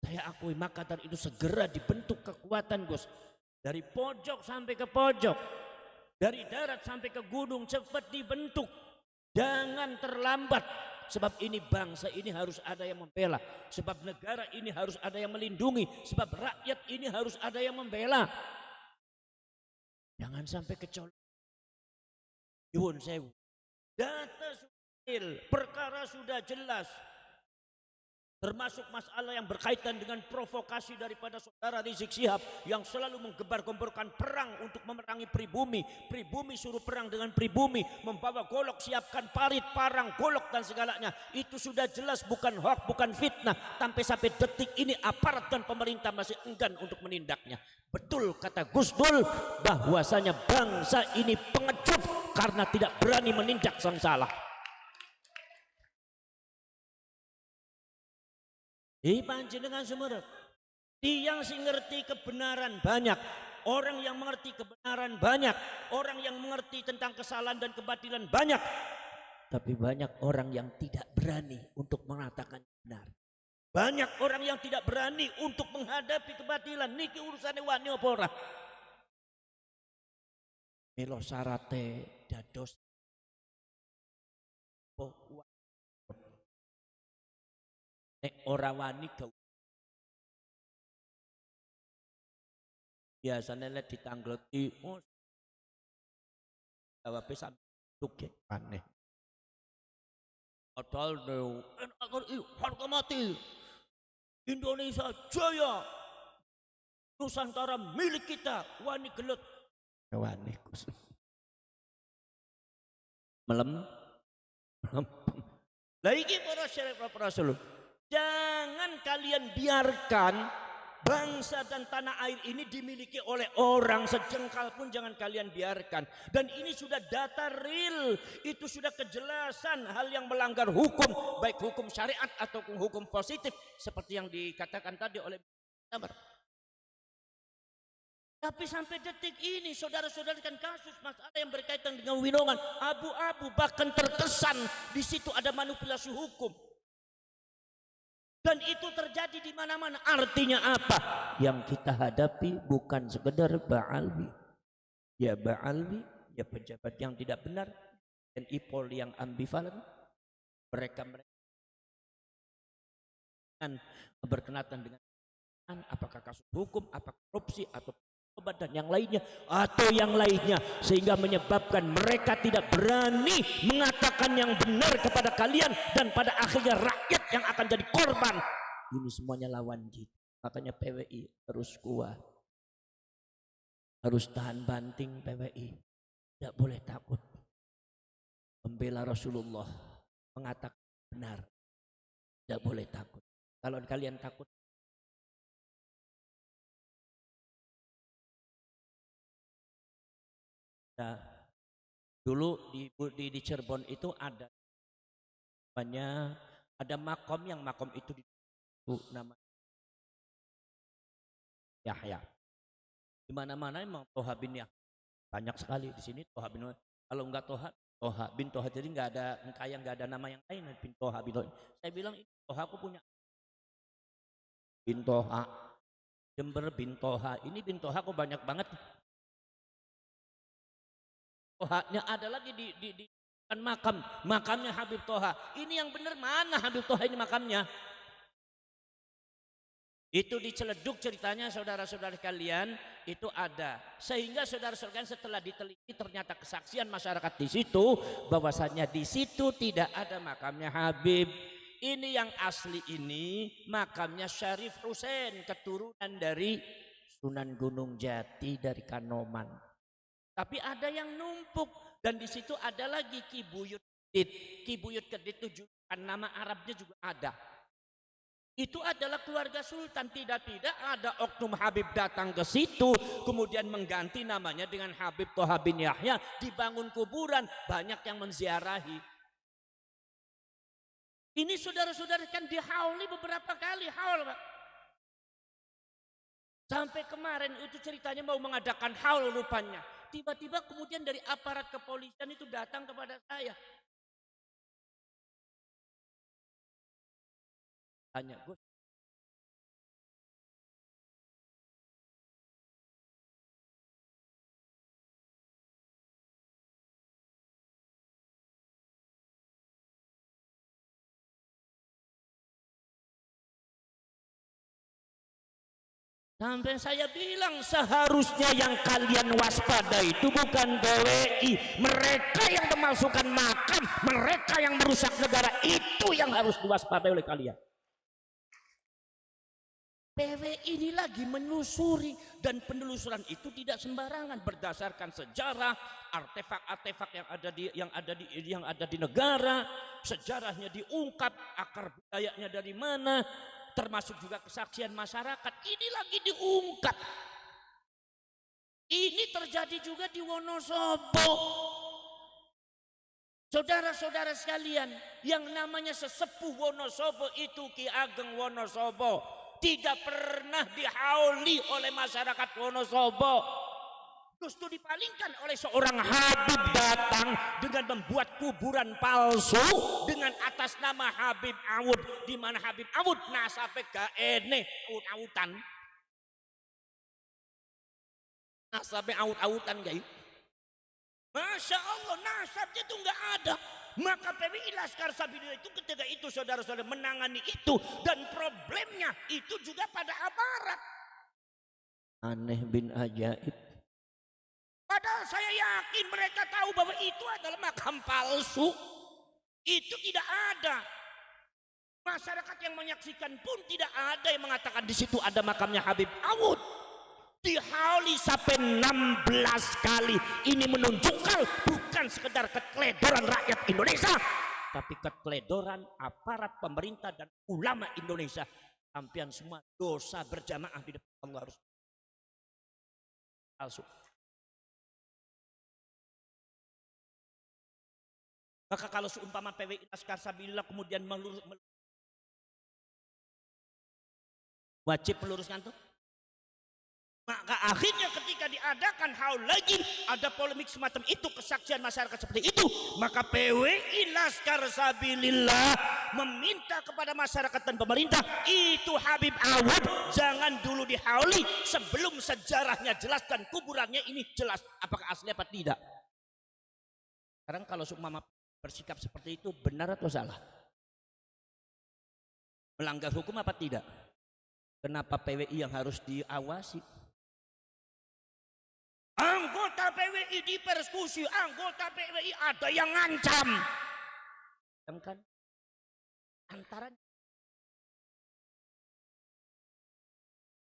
Saya akui, maka dari itu segera dibentuk kekuatan Gus, dari pojok sampai ke pojok. Dari darat sampai ke gunung cepat dibentuk. Jangan terlambat. Sebab ini bangsa ini harus ada yang membela. Sebab negara ini harus ada yang melindungi. Sebab rakyat ini harus ada yang membela. Jangan sampai kecolongan. Nyuwun sewu. Data sudah, perkara sudah jelas. Termasuk masalah yang berkaitan dengan provokasi daripada saudara Rizik Syihab yang selalu menggembar-gemborkan perang untuk memerangi pribumi. Pribumi suruh perang dengan pribumi, membawa golok, siapkan parit, parang, golok dan segalanya. Itu sudah jelas bukan hoax, bukan fitnah. Sampai detik ini aparat dan pemerintah masih enggan untuk menindaknya. Betul kata Gus Dur bahwasanya bangsa ini pengecut karena tidak berani menindak sang salah. Panjenengan semua Tiang sing ngerti kebenaran banyak, orang yang mengerti kebenaran banyak, orang yang mengerti tentang kesalahan dan kebatilan banyak. Tapi banyak orang yang tidak berani untuk mengatakan benar. Banyak orang yang tidak berani untuk menghadapi kebatilan. Niki urusannya wani apa ora? Milo sarate dados nek ora wani biasanya lihat ditanggleti, oh, jawab sampai tuke aneh. Padahal harga mati Indonesia jaya, Nusantara milik kita, wani gelut, wani kus, melem. Lagi para syarif para rasul, jangan kalian biarkan bangsa dan tanah air ini dimiliki oleh orang sejengkal pun jangan kalian biarkan. Dan ini sudah data real, itu sudah kejelasan hal yang melanggar hukum, baik hukum syariat atau hukum positif seperti yang dikatakan tadi oleh Amr. Tapi sampai detik ini saudara-saudara kan kasus masalah yang berkaitan dengan winongan abu-abu, bahkan terkesan di situ ada manipulasi hukum. Dan itu terjadi di mana-mana. Artinya apa? Yang kita hadapi bukan sekedar ba'alwi. Ya ba'alwi, ya pejabat yang tidak benar, dan ipol yang ambivalen. Mereka berkenaan dengan apakah kasus hukum, apakah korupsi, atau obat dan yang lainnya, sehingga menyebabkan mereka tidak berani mengatakan yang benar kepada kalian, dan pada akhirnya rakyat yang akan jadi korban. Ini semuanya lawan kita. Makanya PWI harus kuat, harus tahan banting. PWI tidak boleh takut membela Rasulullah, mengatakan benar, tidak boleh takut. Kalau kalian takut, nah, dulu di Cirebon itu ada makom yang makom itu nama Yahya. Di mana-mana emang Toha bin Yahya banyak sekali di sini. Toha bin, kalau enggak Toha bin Toha, jadi enggak ada nama yang lain bin Toha bin Toha. Saya bilang Toha aku punya bin Toha, Jember bin Toha, ini bin Toha kok banyak banget. Tohanya ada lagi di makamnya Habib Toha. Ini yang benar mana Habib Toha ini makamnya? Itu diceleduk ceritanya saudara-saudara kalian, itu ada. Sehingga saudara-saudara setelah diteliti ternyata kesaksian masyarakat di situ bahwasanya di situ tidak ada makamnya Habib. Ini yang asli ini makamnya Syarif Husain, keturunan dari Sunan Gunung Jati dari Kanoman. Tapi ada yang numpuk, dan di situ ada lagi Ki Buyut Kedit. Ki Buyut Kedit itu juga nama Arabnya juga ada. Itu adalah keluarga sultan. Tidak ada oknum Habib datang ke situ kemudian mengganti namanya dengan Habib Toha bin Yahya, dibangun kuburan, banyak yang menziarahi. Ini saudara-saudara kan dihauli beberapa kali, haul Pak. Sampai kemarin itu ceritanya mau mengadakan haul rupanya. Tiba-tiba kemudian dari aparat kepolisian itu datang kepada saya. Tanya, Gus. Sampai saya bilang seharusnya yang kalian waspada itu bukan PWI. Mereka yang memalsukan makam, mereka yang merusak negara, itu yang harus diwaspadai oleh kalian. PWI ini lagi menelusuri, dan penelusuran itu tidak sembarangan, berdasarkan sejarah, artefak-artefak yang ada di negara, sejarahnya diungkap, akar budayanya dari mana, termasuk juga kesaksian masyarakat. Ini lagi diungkap. Ini terjadi juga di Wonosobo. Saudara-saudara sekalian, yang namanya sesepuh Wonosobo itu Ki Ageng Wonosobo, tidak pernah dihauli oleh masyarakat Wonosobo. Justru dipalingkan oleh seorang Habib datang dengan membuat kuburan palsu dengan atas nama Habib Awud, di mana Habib Awud nasabe gak ene awut-awutan. Nasabe awut-awutan guys. Masya Allah, nasabnya itu nggak ada. Maka PWI Laskar Sabilillah itu ketika itu saudara-saudara menangani itu, dan problemnya itu juga pada aparat. Aneh bin ajaib. Padahal saya yakin mereka tahu bahwa itu adalah makam palsu. Itu tidak ada. Masyarakat yang menyaksikan pun tidak ada yang mengatakan di situ ada makamnya Habib Awud. Dihauli sampai 16 kali. Ini menunjukkan bukan sekedar keteledoran rakyat Indonesia, tapi keteledoran aparat pemerintah dan ulama Indonesia. Sampian semua dosa berjamaah di depan Allah harus palsu. Maka kalau seumpama PWI Laskar Sabilillah kemudian wajib meluruskan itu, maka akhirnya ketika diadakan haul lagi ada polemik semacam itu, kesaksian masyarakat seperti itu, maka PWI Laskar Sabilillah meminta kepada masyarakat dan pemerintah, itu Habib Awud jangan dulu dihauli sebelum sejarahnya jelas dan kuburannya ini jelas apakah asli apa tidak. Sekarang kalau seumpama bersikap seperti itu benar atau salah? Melanggar hukum apa tidak? Kenapa PWI yang harus diawasi? Anggota PWI dipersekusi, anggota PWI ada yang ngancam. Kan? Antara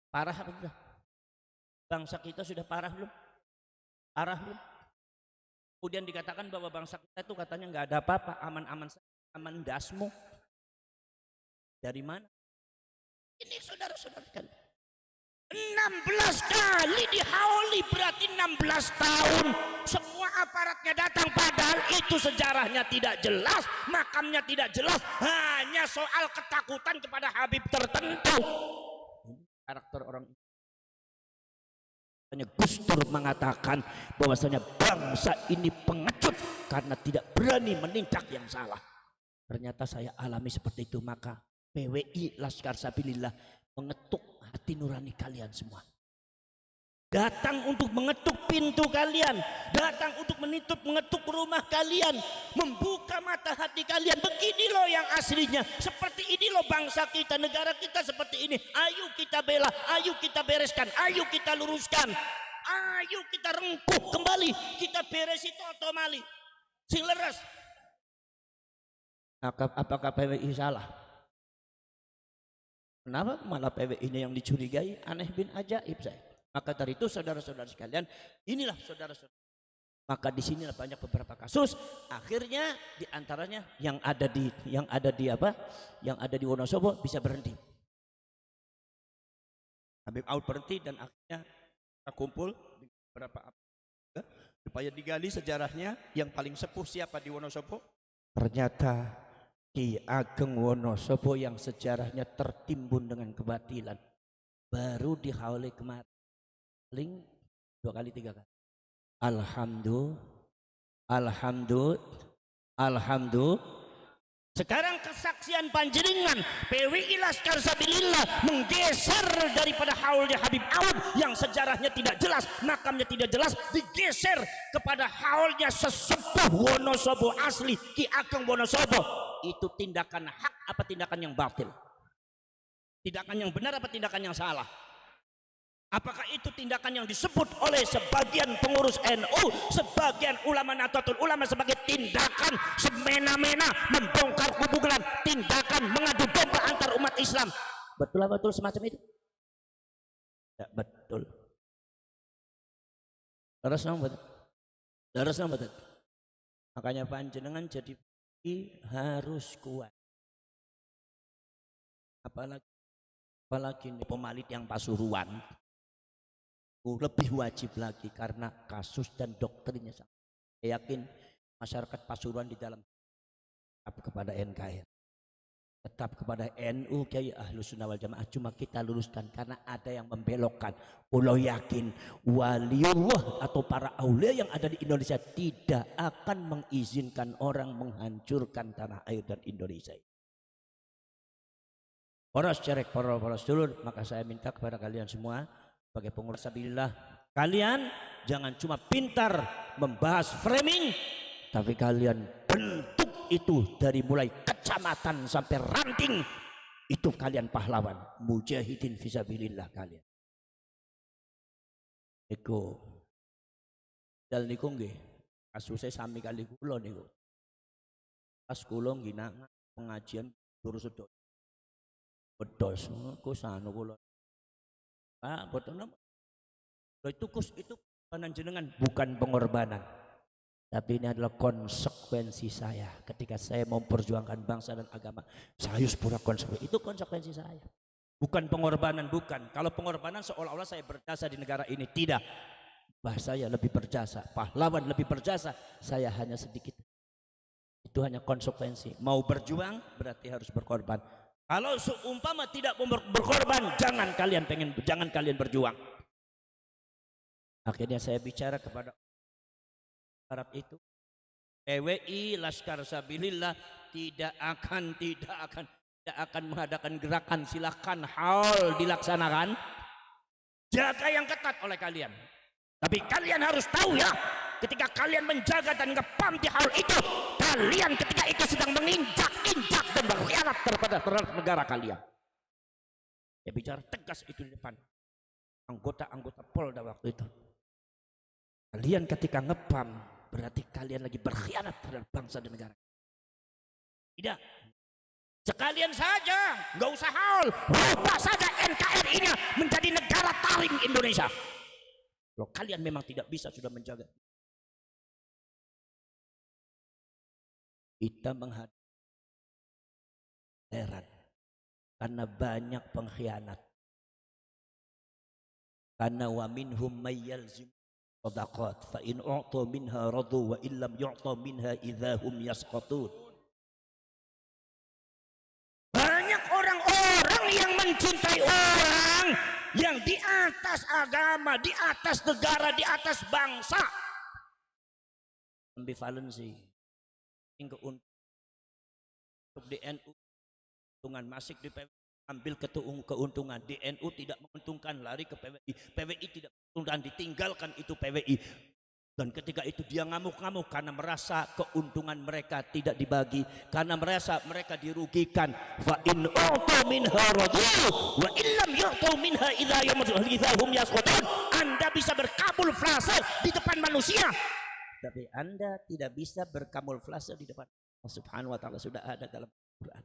parah apa tidak? Bangsa kita sudah parah belum? Parah belum? Kemudian dikatakan bahwa bangsa kita itu katanya nggak ada apa-apa, aman-aman saja, aman dasmu. Dari mana? Ini saudara-saudara kan 16 kali dihauli, berarti 16 tahun semua aparatnya datang, padahal itu sejarahnya tidak jelas, makamnya tidak jelas, hanya soal ketakutan kepada Habib tertentu. Karakter orang ini. Gus Dur mengatakan bahwasanya bangsa ini pengecut karena tidak berani menindak yang salah. Ternyata saya alami seperti itu, maka PWI Laskar Sabilillah mengetuk hati nurani kalian semua. Datang untuk mengetuk pintu kalian, datang untuk mengetuk rumah kalian, membuka mata hati kalian. Begini loh yang aslinya, seperti ini loh bangsa kita, negara kita seperti ini. Ayo kita bela, ayo kita bereskan, ayo kita luruskan, ayo kita rengkuh kembali, kita beresi toto mali, sing leres. Apakah PWI salah? Kenapa malah PWI ini yang dicurigai? Aneh bin ajaib saya. Maka dari itu saudara-saudara sekalian, inilah saudara-saudara. Maka di sinilah banyak beberapa kasus. Akhirnya diantaranya yang ada di Wonosobo bisa berhenti. Habib Awud berhenti dan akhirnya kita kumpul di beberapa supaya digali sejarahnya. Yang paling sepuh siapa di Wonosobo? Ternyata Ki Ageng Wonosobo yang sejarahnya tertimbun dengan kebatilan. Baru dihauli kemarin. Paling 2 kali 3 kali. Alhamdulillah. Sekarang kesaksian panjenengan PWI Laskar Sabilillah menggeser daripada haulnya Habib Awud yang sejarahnya tidak jelas, makamnya tidak jelas, digeser kepada haulnya sesepuh Wonosobo asli, Ki Ageng Wonosobo. Itu tindakan hak apa tindakan yang batil? Tindakan yang benar apa tindakan yang salah? Apakah itu tindakan yang disebut oleh sebagian pengurus NU, sebagian ulama Nahdlatul Ulama sebagai tindakan semena-mena membongkar kuburan, tindakan mengadu domba antar umat Islam? Betul apa betul semacam itu? Tidak betul. Terus betul. Makanya panjenengan jadi harus kuat. Apalagi pemalit yang Pasuruan. Lebih wajib lagi karena kasus dan doktrinnya. Saya yakin masyarakat Pasuruan di dalam kepada NKRI. tetap kepada NU Kiai Ahlus Sunnah wal Jamaah, cuma kita luruskan karena ada yang membelokkan. Allah yakin waliullah atau para aulia yang ada di Indonesia tidak akan mengizinkan orang menghancurkan tanah air dan Indonesia. Para cerek, para sedulur, maka saya minta kepada kalian semua sebagai pengurus sabilillah, kalian jangan cuma pintar membahas framing, tapi kalian bentuk itu dari mulai kecamatan sampai ranting, itu kalian pahlawan mujahidin fisabilillah kalian. Niku dal niku nggih kasusé sami kali kula niku. Pas kula ngina pengajian terus sedok bedos ku sanu kula. Pak boten napa. Itu panjenengan bukan pengorbanan. Tapi ini adalah konsekuensi saya ketika saya memperjuangkan bangsa dan agama. Saya harus pura konsekuensi. Itu konsekuensi saya. Bukan pengorbanan, bukan. Kalau pengorbanan seolah-olah saya berjasa di negara ini. Tidak. Bahasa saya lebih berjasa. Pahlawan lebih berjasa. Saya hanya sedikit. Itu hanya konsekuensi. Mau berjuang berarti harus berkorban. Kalau seumpama tidak mau berkorban, jangan kalian berjuang. Akhirnya saya bicara kepada Arab itu, PWI Laskar Sabilillah tidak akan mengadakan gerakan. Silakan hal dilaksanakan, jaga yang ketat oleh kalian. Tapi kalian harus tahu ya, ketika kalian menjaga dan ngepam di hal itu, kalian ketika itu sedang menginjak-injak dan berkhianat terhadap negara kalian. Saya bicara tegas itu di depan anggota-anggota Polda waktu itu. Kalian ketika ngepam berarti kalian lagi berkhianat terhadap bangsa dan negara. Tidak. Sekalian saja, nggak usah haul, rubah saja NKRI-nya menjadi negara taring Indonesia. Kalau kalian memang tidak bisa sudah menjaga. Kita menghadapi heran karena banyak pengkhianat. Karena wa minhum may yalzim sadaqat fa in u'ta minha radu wa illam yu'ta minha idzahum yasqatun. Banyak orang-orang yang mencintai orang yang di atas agama, di atas negara, di atas bangsa. Ambivalensi. Untuk di NU keuntungan masuk di PWI ambil keuntungan, di NU tidak menguntungkan lari ke PWI, PWI tidak menguntungkan ditinggalkan itu PWI, dan ketika itu dia ngamuk-ngamuk karena merasa keuntungan mereka tidak dibagi, karena merasa mereka dirugikan. Fa in u'tu minha radu wa illam yu'tu minha idzahum yasqutun. Anda bisa berkamuflase di depan manusia, tapi Anda tidak bisa berkamuflase di depan Allah Subhanahu wa taala. Sudah ada dalam Al-Qur'an.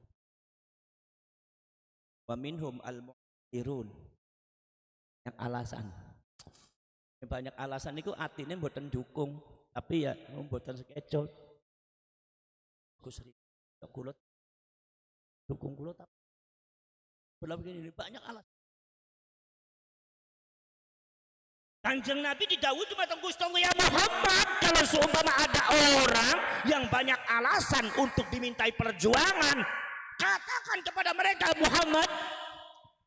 Wa minhum al-mu'tirun. Yang alasan. Banyak alasan itu artinya mboten dukung, tapi ya mboten sekecot. Kusri kulot dukung kulot apa? Begini banyak alasan. Kanjeng Nabi didhawuhi dumateng Gusti Allah, ya Muhammad, kalau seumpama ada orang yang banyak alasan untuk dimintai perjuangan, katakan kepada mereka, Muhammad,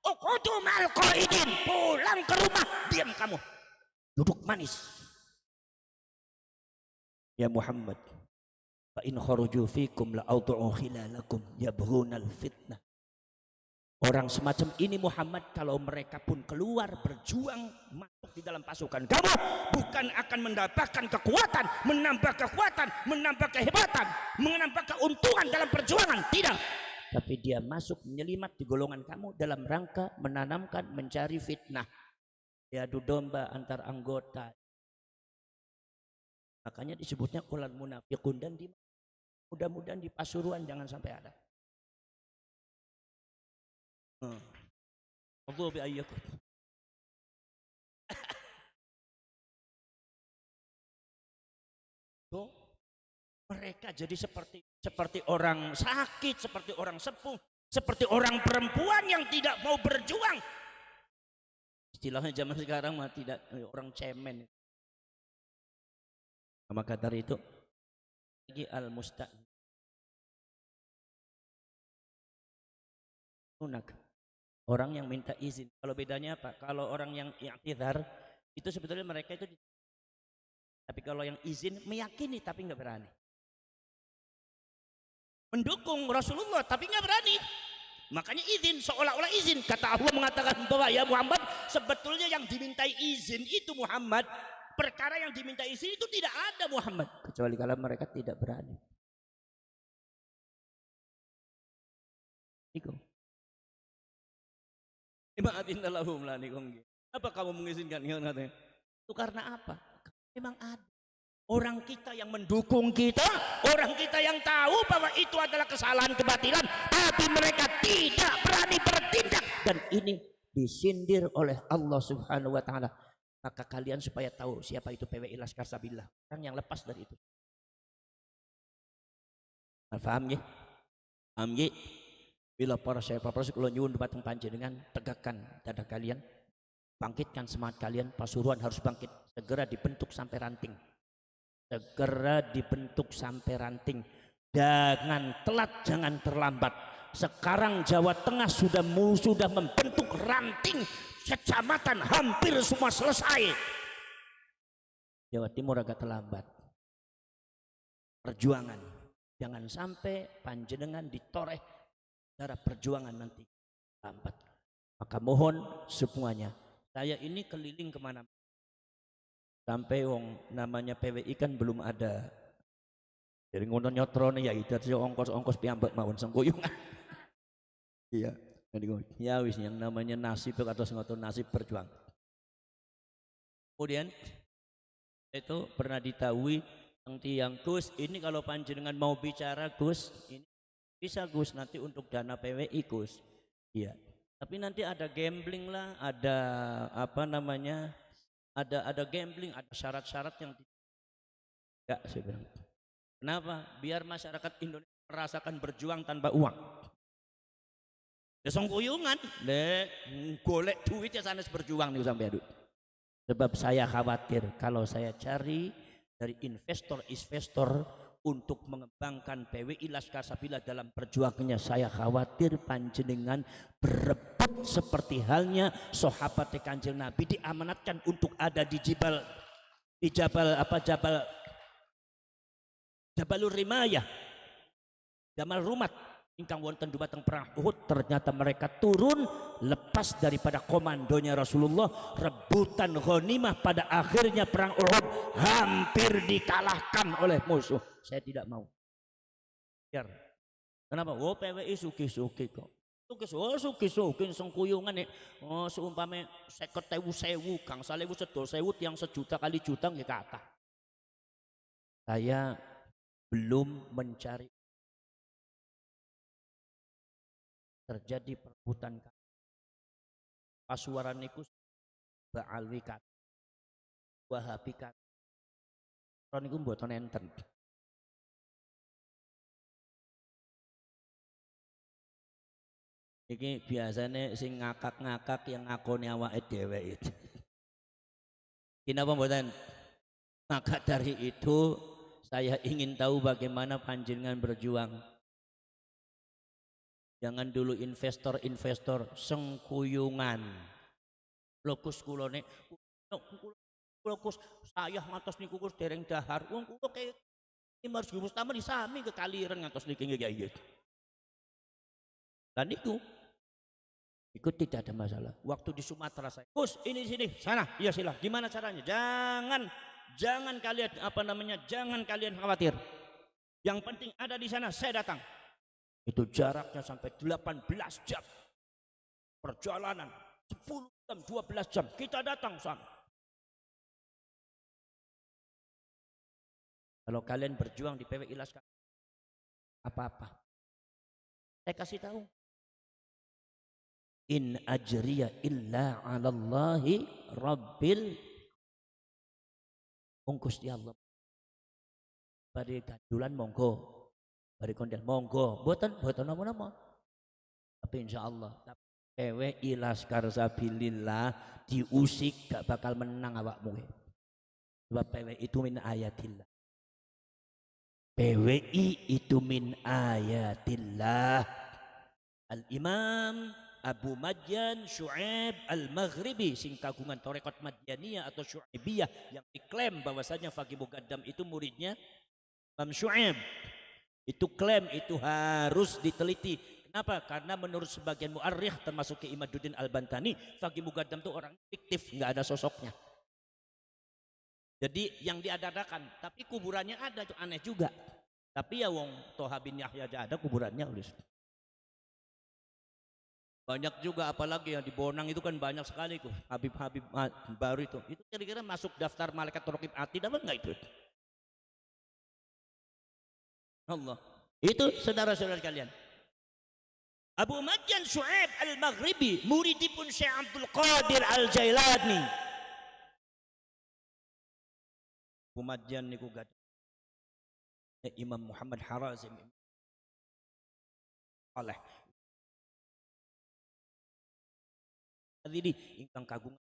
uqudu ma'al qaidin, pulang ke rumah, diam kamu, duduk manis. Ya Muhammad, fa in kharuju fikum la awdu'u khilalakum yabghunal fitnah. Orang semacam ini Muhammad, kalau mereka pun keluar berjuang masuk di dalam pasukan kamu, bukan akan mendapatkan kekuatan, menambah kehebatan, menambah keuntungan dalam perjuangan, tidak. Tapi dia masuk menyelimat di golongan kamu dalam rangka menanamkan, mencari fitnah, adu domba antar anggota. Makanya disebutnya qulal munafiqun, dan mudah-mudahan di Pasuruan jangan sampai ada. Allah bi'ayyakum. Mereka jadi seperti orang sakit, seperti orang sepuh, seperti orang perempuan yang tidak mau berjuang. Istilahnya zaman sekarang mah tidak, orang cemen. Maka dari itu lagi al-musta'in Lunak. Orang yang minta izin. Kalau bedanya apa? Kalau orang yang i'tidhar itu sebetulnya mereka itu, tapi kalau yang izin meyakini tapi nggak berani. Mendukung Rasulullah tapi nggak berani. Makanya izin, seolah-olah izin. Kata Allah mengatakan bahwa ya Muhammad, sebetulnya yang dimintai izin itu Muhammad. Perkara yang dimintai izin itu tidak ada Muhammad. Kecuali kalau mereka tidak berani. Iku. Apa kamu mengizinkan? Itu karena apa? Memang ada. Orang kita yang mendukung kita, orang kita yang tahu bahwa itu adalah kesalahan kebatilan, tapi mereka tidak berani bertindak, dan ini disindir oleh Allah Subhanahu wa taala. Maka kalian supaya tahu siapa itu PWI Laskar Sabillah, orang yang lepas dari itu. Paham ya? Paham ya? Bila para saya kalau nyuwun batang panjenengan, tegakkan dada kalian, bangkitkan semangat kalian. Pasuruan harus bangkit, segera dibentuk sampai ranting. Segera dibentuk sampai ranting. Jangan telat, jangan terlambat. Sekarang Jawa Tengah sudah membentuk ranting kecamatan, hampir semua selesai. Jawa Timur agak terlambat. Perjuangan, jangan sampai panjenengan ditoreh cara perjuangan nanti lambat. Maka mohon semuanya, saya ini keliling kemana, sampai wong namanya PWI kan belum ada. Jadi ngono nyotrone ya idat ongkos-ongkos piyambak mawon sengkuyungan. Iya, ya wis yang namanya nasib atau ngotot nasib berjuang. Kemudian itu pernah ditahui yang Gus, ini kalau panjenengan mau bicara Gus, ini bisa Gus nanti untuk dana PWI Gus. Iya. Tapi nanti ada gambling lah, ada apa namanya? Ada gambling, ada syarat-syarat yang tidak, saya bilang. Kenapa? Biar masyarakat Indonesia merasakan berjuang tanpa uang. Ya songkuyungan, golek duit ya sanes berjuang nih sampai adu. Sebab saya khawatir kalau saya cari dari investor untuk mengembangkan PWI Laskar Sabillah dalam perjuangannya, saya khawatir panjenengan berebut seperti halnya sahabat Kanjeng Nabi diamanatkan untuk ada di Jabalur Rimayah, Jamal Rumat ingkang wonten dumateng perang Uhud. Ternyata mereka turun lepas daripada komandonya Rasulullah, rebutan ghanimah, pada akhirnya perang Uhud hampir dikalahkan oleh musuh. Saya tidak mau. Biar. Kenapa? Oh PWI suki-suki kok. Suki-suki sengkuyungan nih. Oh seumpame 50.000 Kang 1.000 sedol 1.000 yang sejuta kali juta nggih kata. Saya belum mencari. Terjadi perebutan pasuaran niku Ba'alwi kat Wahabi kat niku mboten enten. Iki biasanya sing ngakak-ngakak yang ngakoni awake dhewe itu. Kenapa mboten? Maka dari itu saya ingin tahu bagaimana panjenengan berjuang. Jangan dulu investor sengkuyungan. Lokus kulone, lokus saya ngantos niku Gus dereng dahar. Wong kula kaya 500.000 tambah disami ke kaliren ngantos niki nggih ya. Dan itu tidak ada masalah. Waktu di Sumatera saya, Gus ini sini sana, iya sila. Gimana caranya? Jangan kalian jangan kalian khawatir. Yang penting ada di sana, saya datang. Itu jaraknya sampai 18 jam perjalanan, 10 jam 12 jam kita datang sana. Kalau kalian berjuang di PWI Laskar apa-apa, saya kasih tahu, in ajriya illa 'alallahi rabbil ungkus di Allah. Pada gandulan monggo, bari kondel monggo, boten nama-nama. Tapi insyaallah PWI Laskar Sabilillah diusik gak bakal menang awakmu. Sebab PWI itu min ayatillah. PWI itu min ayatillah. Al-Imam Abu Madyan Syu'aib Al-Maghribi, sing kagungan tarekat Madyaniyah atau Syu'aibiyah, yang diklaim bahwasanya Faqih Muqaddam itu muridnya Imam Syu'aib. Itu klaim itu harus diteliti. Kenapa? Karena menurut sebagian mu'arrikh termasuk Ki Imaduddin Al-Bantani, Faqih Muqaddam itu orang fiktif, nggak ada sosoknya. Jadi yang diadakan, tapi kuburannya ada, itu aneh juga. Tapi ya wong Toha bin Yahya aja ada kuburannya. Banyak juga, apalagi yang di Bonang itu kan banyak sekali tuh Habib-habib baru itu. Itu kira-kira masuk daftar malaikat raqib atid apa enggak itu? Allah. Itu saudara-saudara kalian. Abu Madyan Syu'aib Al-Maghribi, muridipun Syekh Abdul Qadir Al-Jailani. Abu Madyan niku gadah Imam Muhammad Harazim oleh ini ingkang kagungan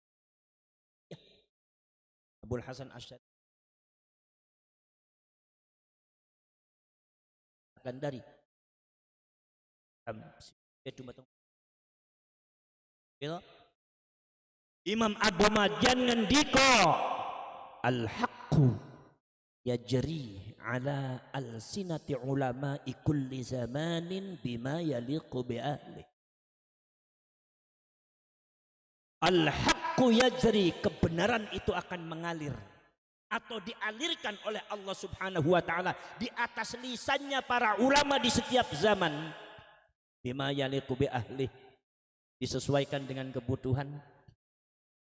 ya. Abul Hasan Asy'ari akan dari Imam Abu Madyan ngendika al-haqqu yajri ala al-sinati ulama'i kulli zamanin bima yaliqu bi ahli. Al-haqqu yajri, kebenaran itu akan mengalir atau dialirkan oleh Allah Subhanahu wa taala di atas lisannya para ulama di setiap zaman. Bima yaliqu bi ahli, disesuaikan dengan kebutuhan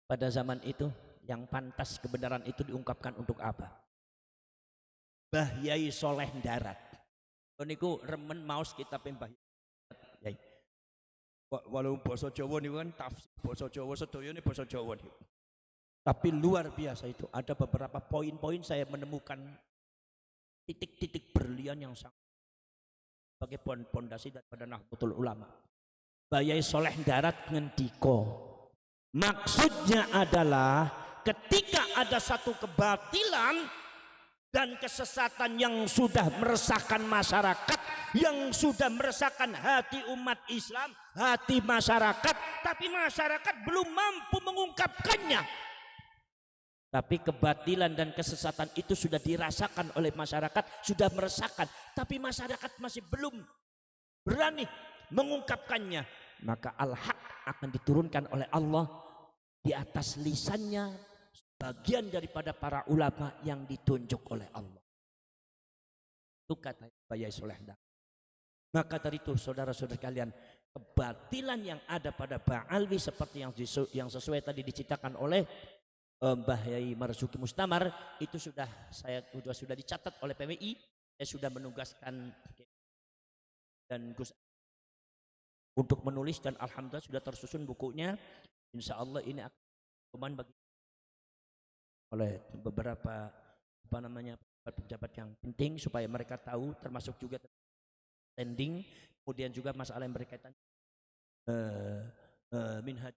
pada zaman itu. Yang pantas kebenaran itu diungkapkan untuk apa? Mbah Yai Soleh Darat niku remen maos kitab Mbah Yai. Walau basa Jawa niku kan tafsir basa Jawa sedaya ini basa Jawa niku. Tapi luar biasa itu, ada beberapa poin-poin saya menemukan titik-titik berlian yang sangat sebagai pondasi daripada Nahdlatul Ulama. Mbah Yai Soleh Darat ngendika, maksudnya adalah ketika ada satu kebatilan dan kesesatan yang sudah meresahkan masyarakat, yang sudah meresahkan hati umat Islam, hati masyarakat, tapi masyarakat belum mampu mengungkapkannya. Tapi kebatilan dan kesesatan itu sudah dirasakan oleh masyarakat, sudah meresahkan, tapi masyarakat masih belum berani mengungkapkannya. Maka al-haq akan diturunkan oleh Allah di atas lisannya bagian daripada para ulama yang ditunjuk oleh Allah. Itu kata Mbah Yai Soleh Darat. Maka dari itu saudara-saudara kalian, kebatilan yang ada pada Ba'alwi seperti yang sesuai tadi diceritakan oleh Mbah Yai Marzuki Mustamar, itu sudah dicatat oleh PWI. Saya sudah menugaskan dan Gus untuk menulis, dan alhamdulillah sudah tersusun bukunya. Insya Allah ini akan bagi oleh beberapa pejabat yang penting supaya mereka tahu, termasuk juga standing, kemudian juga masalah yang berkaitan minhaj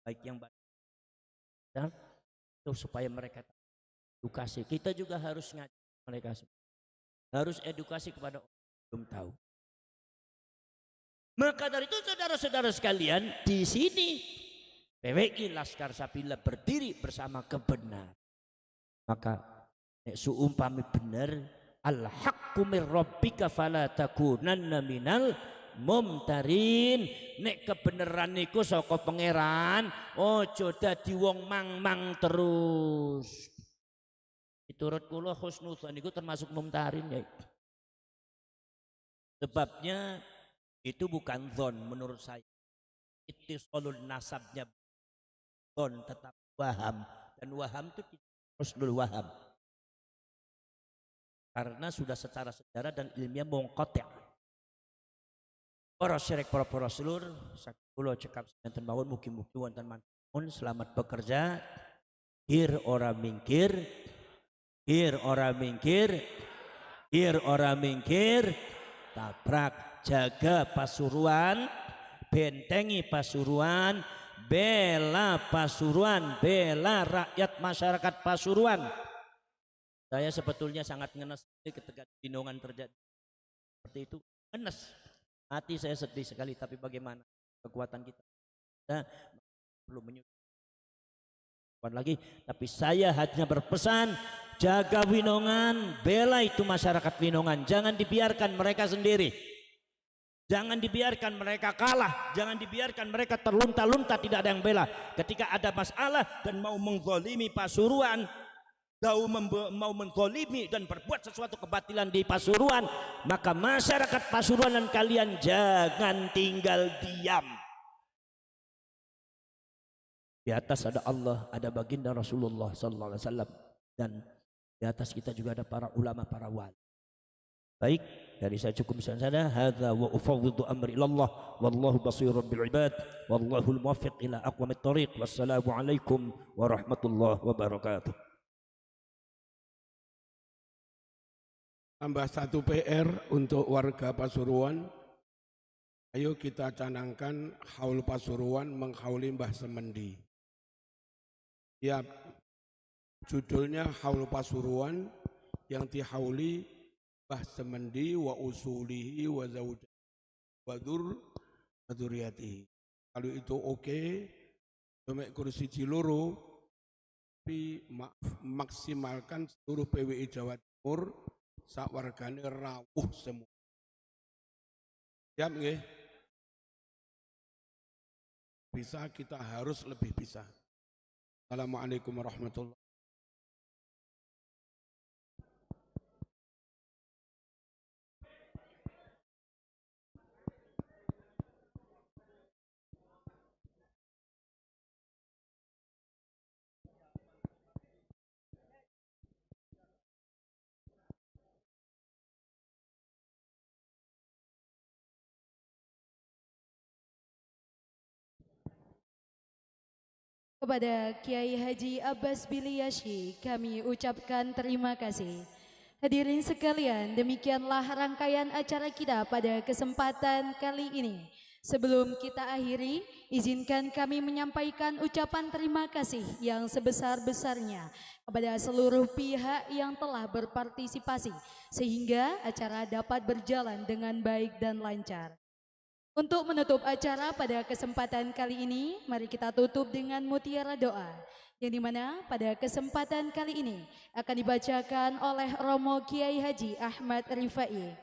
baik yang baik, dan itu supaya mereka tahu. Edukasi kita juga harus ngajar mereka, harus edukasi kepada orang yang belum tahu. Maka dari itu saudara-saudara sekalian, di sini PWI Laskar Sabila berdiri bersama kebenaran. Maka seumpami benar, al-haqqu mir rabbika fala takunanna minal mumtarin. Nek kebenaran niku saka pangeran, ojo dadi wong mang-mang terus. Miturut kula husnudzon niku termasuk mumtarin ya. Sebabnya itu bukan zon menurut saya. Ittisalul nasabnya zon, tetap waham, dan waham itu husnul waham. Karena sudah secara sejarah dan ilmiah mongkot ya. Para syirek, para selur, sakulo cekap sedanten mawon, mugi-mugi wonten mantun selamat bekerja. Ir ora mingkir, ir ora mingkir, ir ora mingkir, tabrak. Jaga Pasuruan, bentengi Pasuruan, bela Pasuruan, bela rakyat masyarakat Pasuruan. Saya sebetulnya sangat ngenes ketika binongan terjadi seperti itu, ngenes. Hati saya sedih sekali, tapi bagaimana kekuatan kita? Kita perlu menyukai lagi, tapi saya hanya berpesan, jaga Winongan, bela itu masyarakat Winongan, jangan dibiarkan mereka sendiri. Jangan dibiarkan mereka kalah, jangan dibiarkan mereka terlunta-lunta tidak ada yang bela. Ketika ada masalah dan mau menzalimi Pasuruan, mau menzalimi dan berbuat sesuatu kebatilan di Pasuruan, maka masyarakat Pasuruan dan kalian jangan tinggal diam. Di atas ada Allah, ada baginda Rasulullah sallallahu alaihi wasallam, dan di atas kita juga ada para ulama, para wali. Baik, dari saya cukup misalnya saja. Hadza wa ufawwidu amri ilallah wallahu basirun bil ibad wallahul muwaffiq ila aqwamit thoriq. Wassalamu alaikum warahmatullahi wabarakatuh. Tambah satu PR untuk warga Pasuruan. Ayo kita canangkan haul Pasuruan menghauli Mbah Semendi. Ya, judulnya haul Pasuruan yang dihauli Mbah Semendi wa usulihi wa zawjah wa dzurriyyatihi. Kalau itu oke, cuma kursi Ciloro, tapi maksimalkan seluruh PWI Jawa Timur sak wargane rawuh semua. Siap nggih? Bisa, kita harus lebih bisa. Assalamualaikum warahmatullahi wabarakatuh. Kepada Kiai Haji Abbas Biliyashi kami ucapkan terima kasih. Hadirin sekalian, demikianlah rangkaian acara kita pada kesempatan kali ini. Sebelum kita akhiri, izinkan kami menyampaikan ucapan terima kasih yang sebesar-besarnya kepada seluruh pihak yang telah berpartisipasi sehingga acara dapat berjalan dengan baik dan lancar. Untuk menutup acara pada kesempatan kali ini, mari kita tutup dengan mutiara doa, yang dimana pada kesempatan kali ini akan dibacakan oleh Romo Kiai Haji Ahmad Rifai.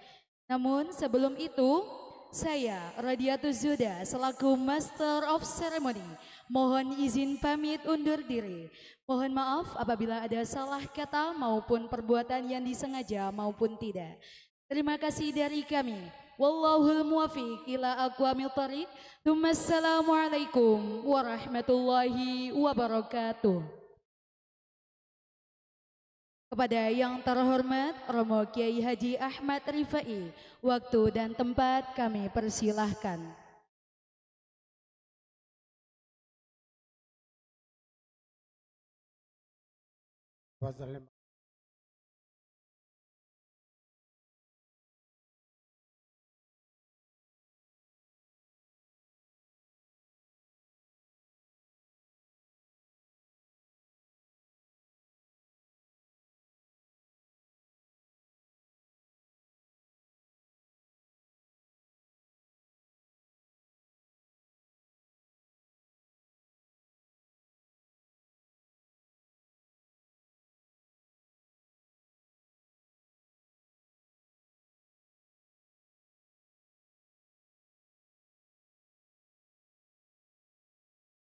Namun sebelum itu, saya Radiatus Zuda selaku Master of Ceremony mohon izin pamit undur diri. Mohon maaf apabila ada salah kata maupun perbuatan yang disengaja maupun tidak. Terima kasih dari kami. Wallahul muwaffiq ila aqwamit thoriq. Wassalamualaikum warahmatullahi wabarakatuh. Kepada yang terhormat Romo Kiai Haji Ahmad Rifai, waktu dan tempat kami persilahkan.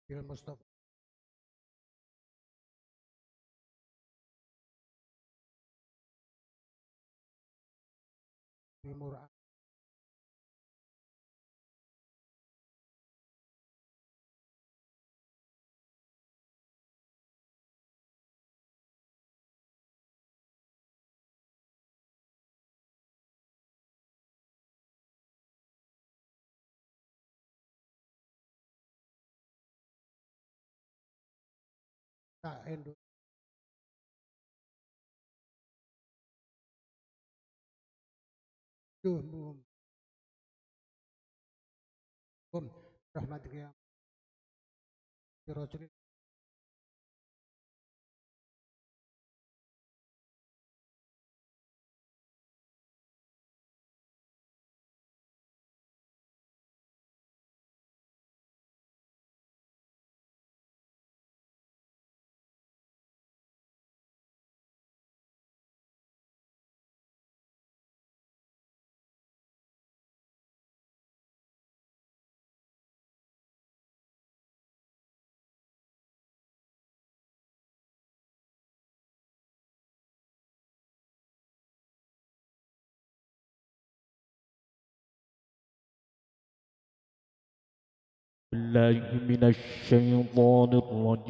Mustafa. Timur Indo. Rahmatika ya Rasulillah. بالله من الشيطان الرجيم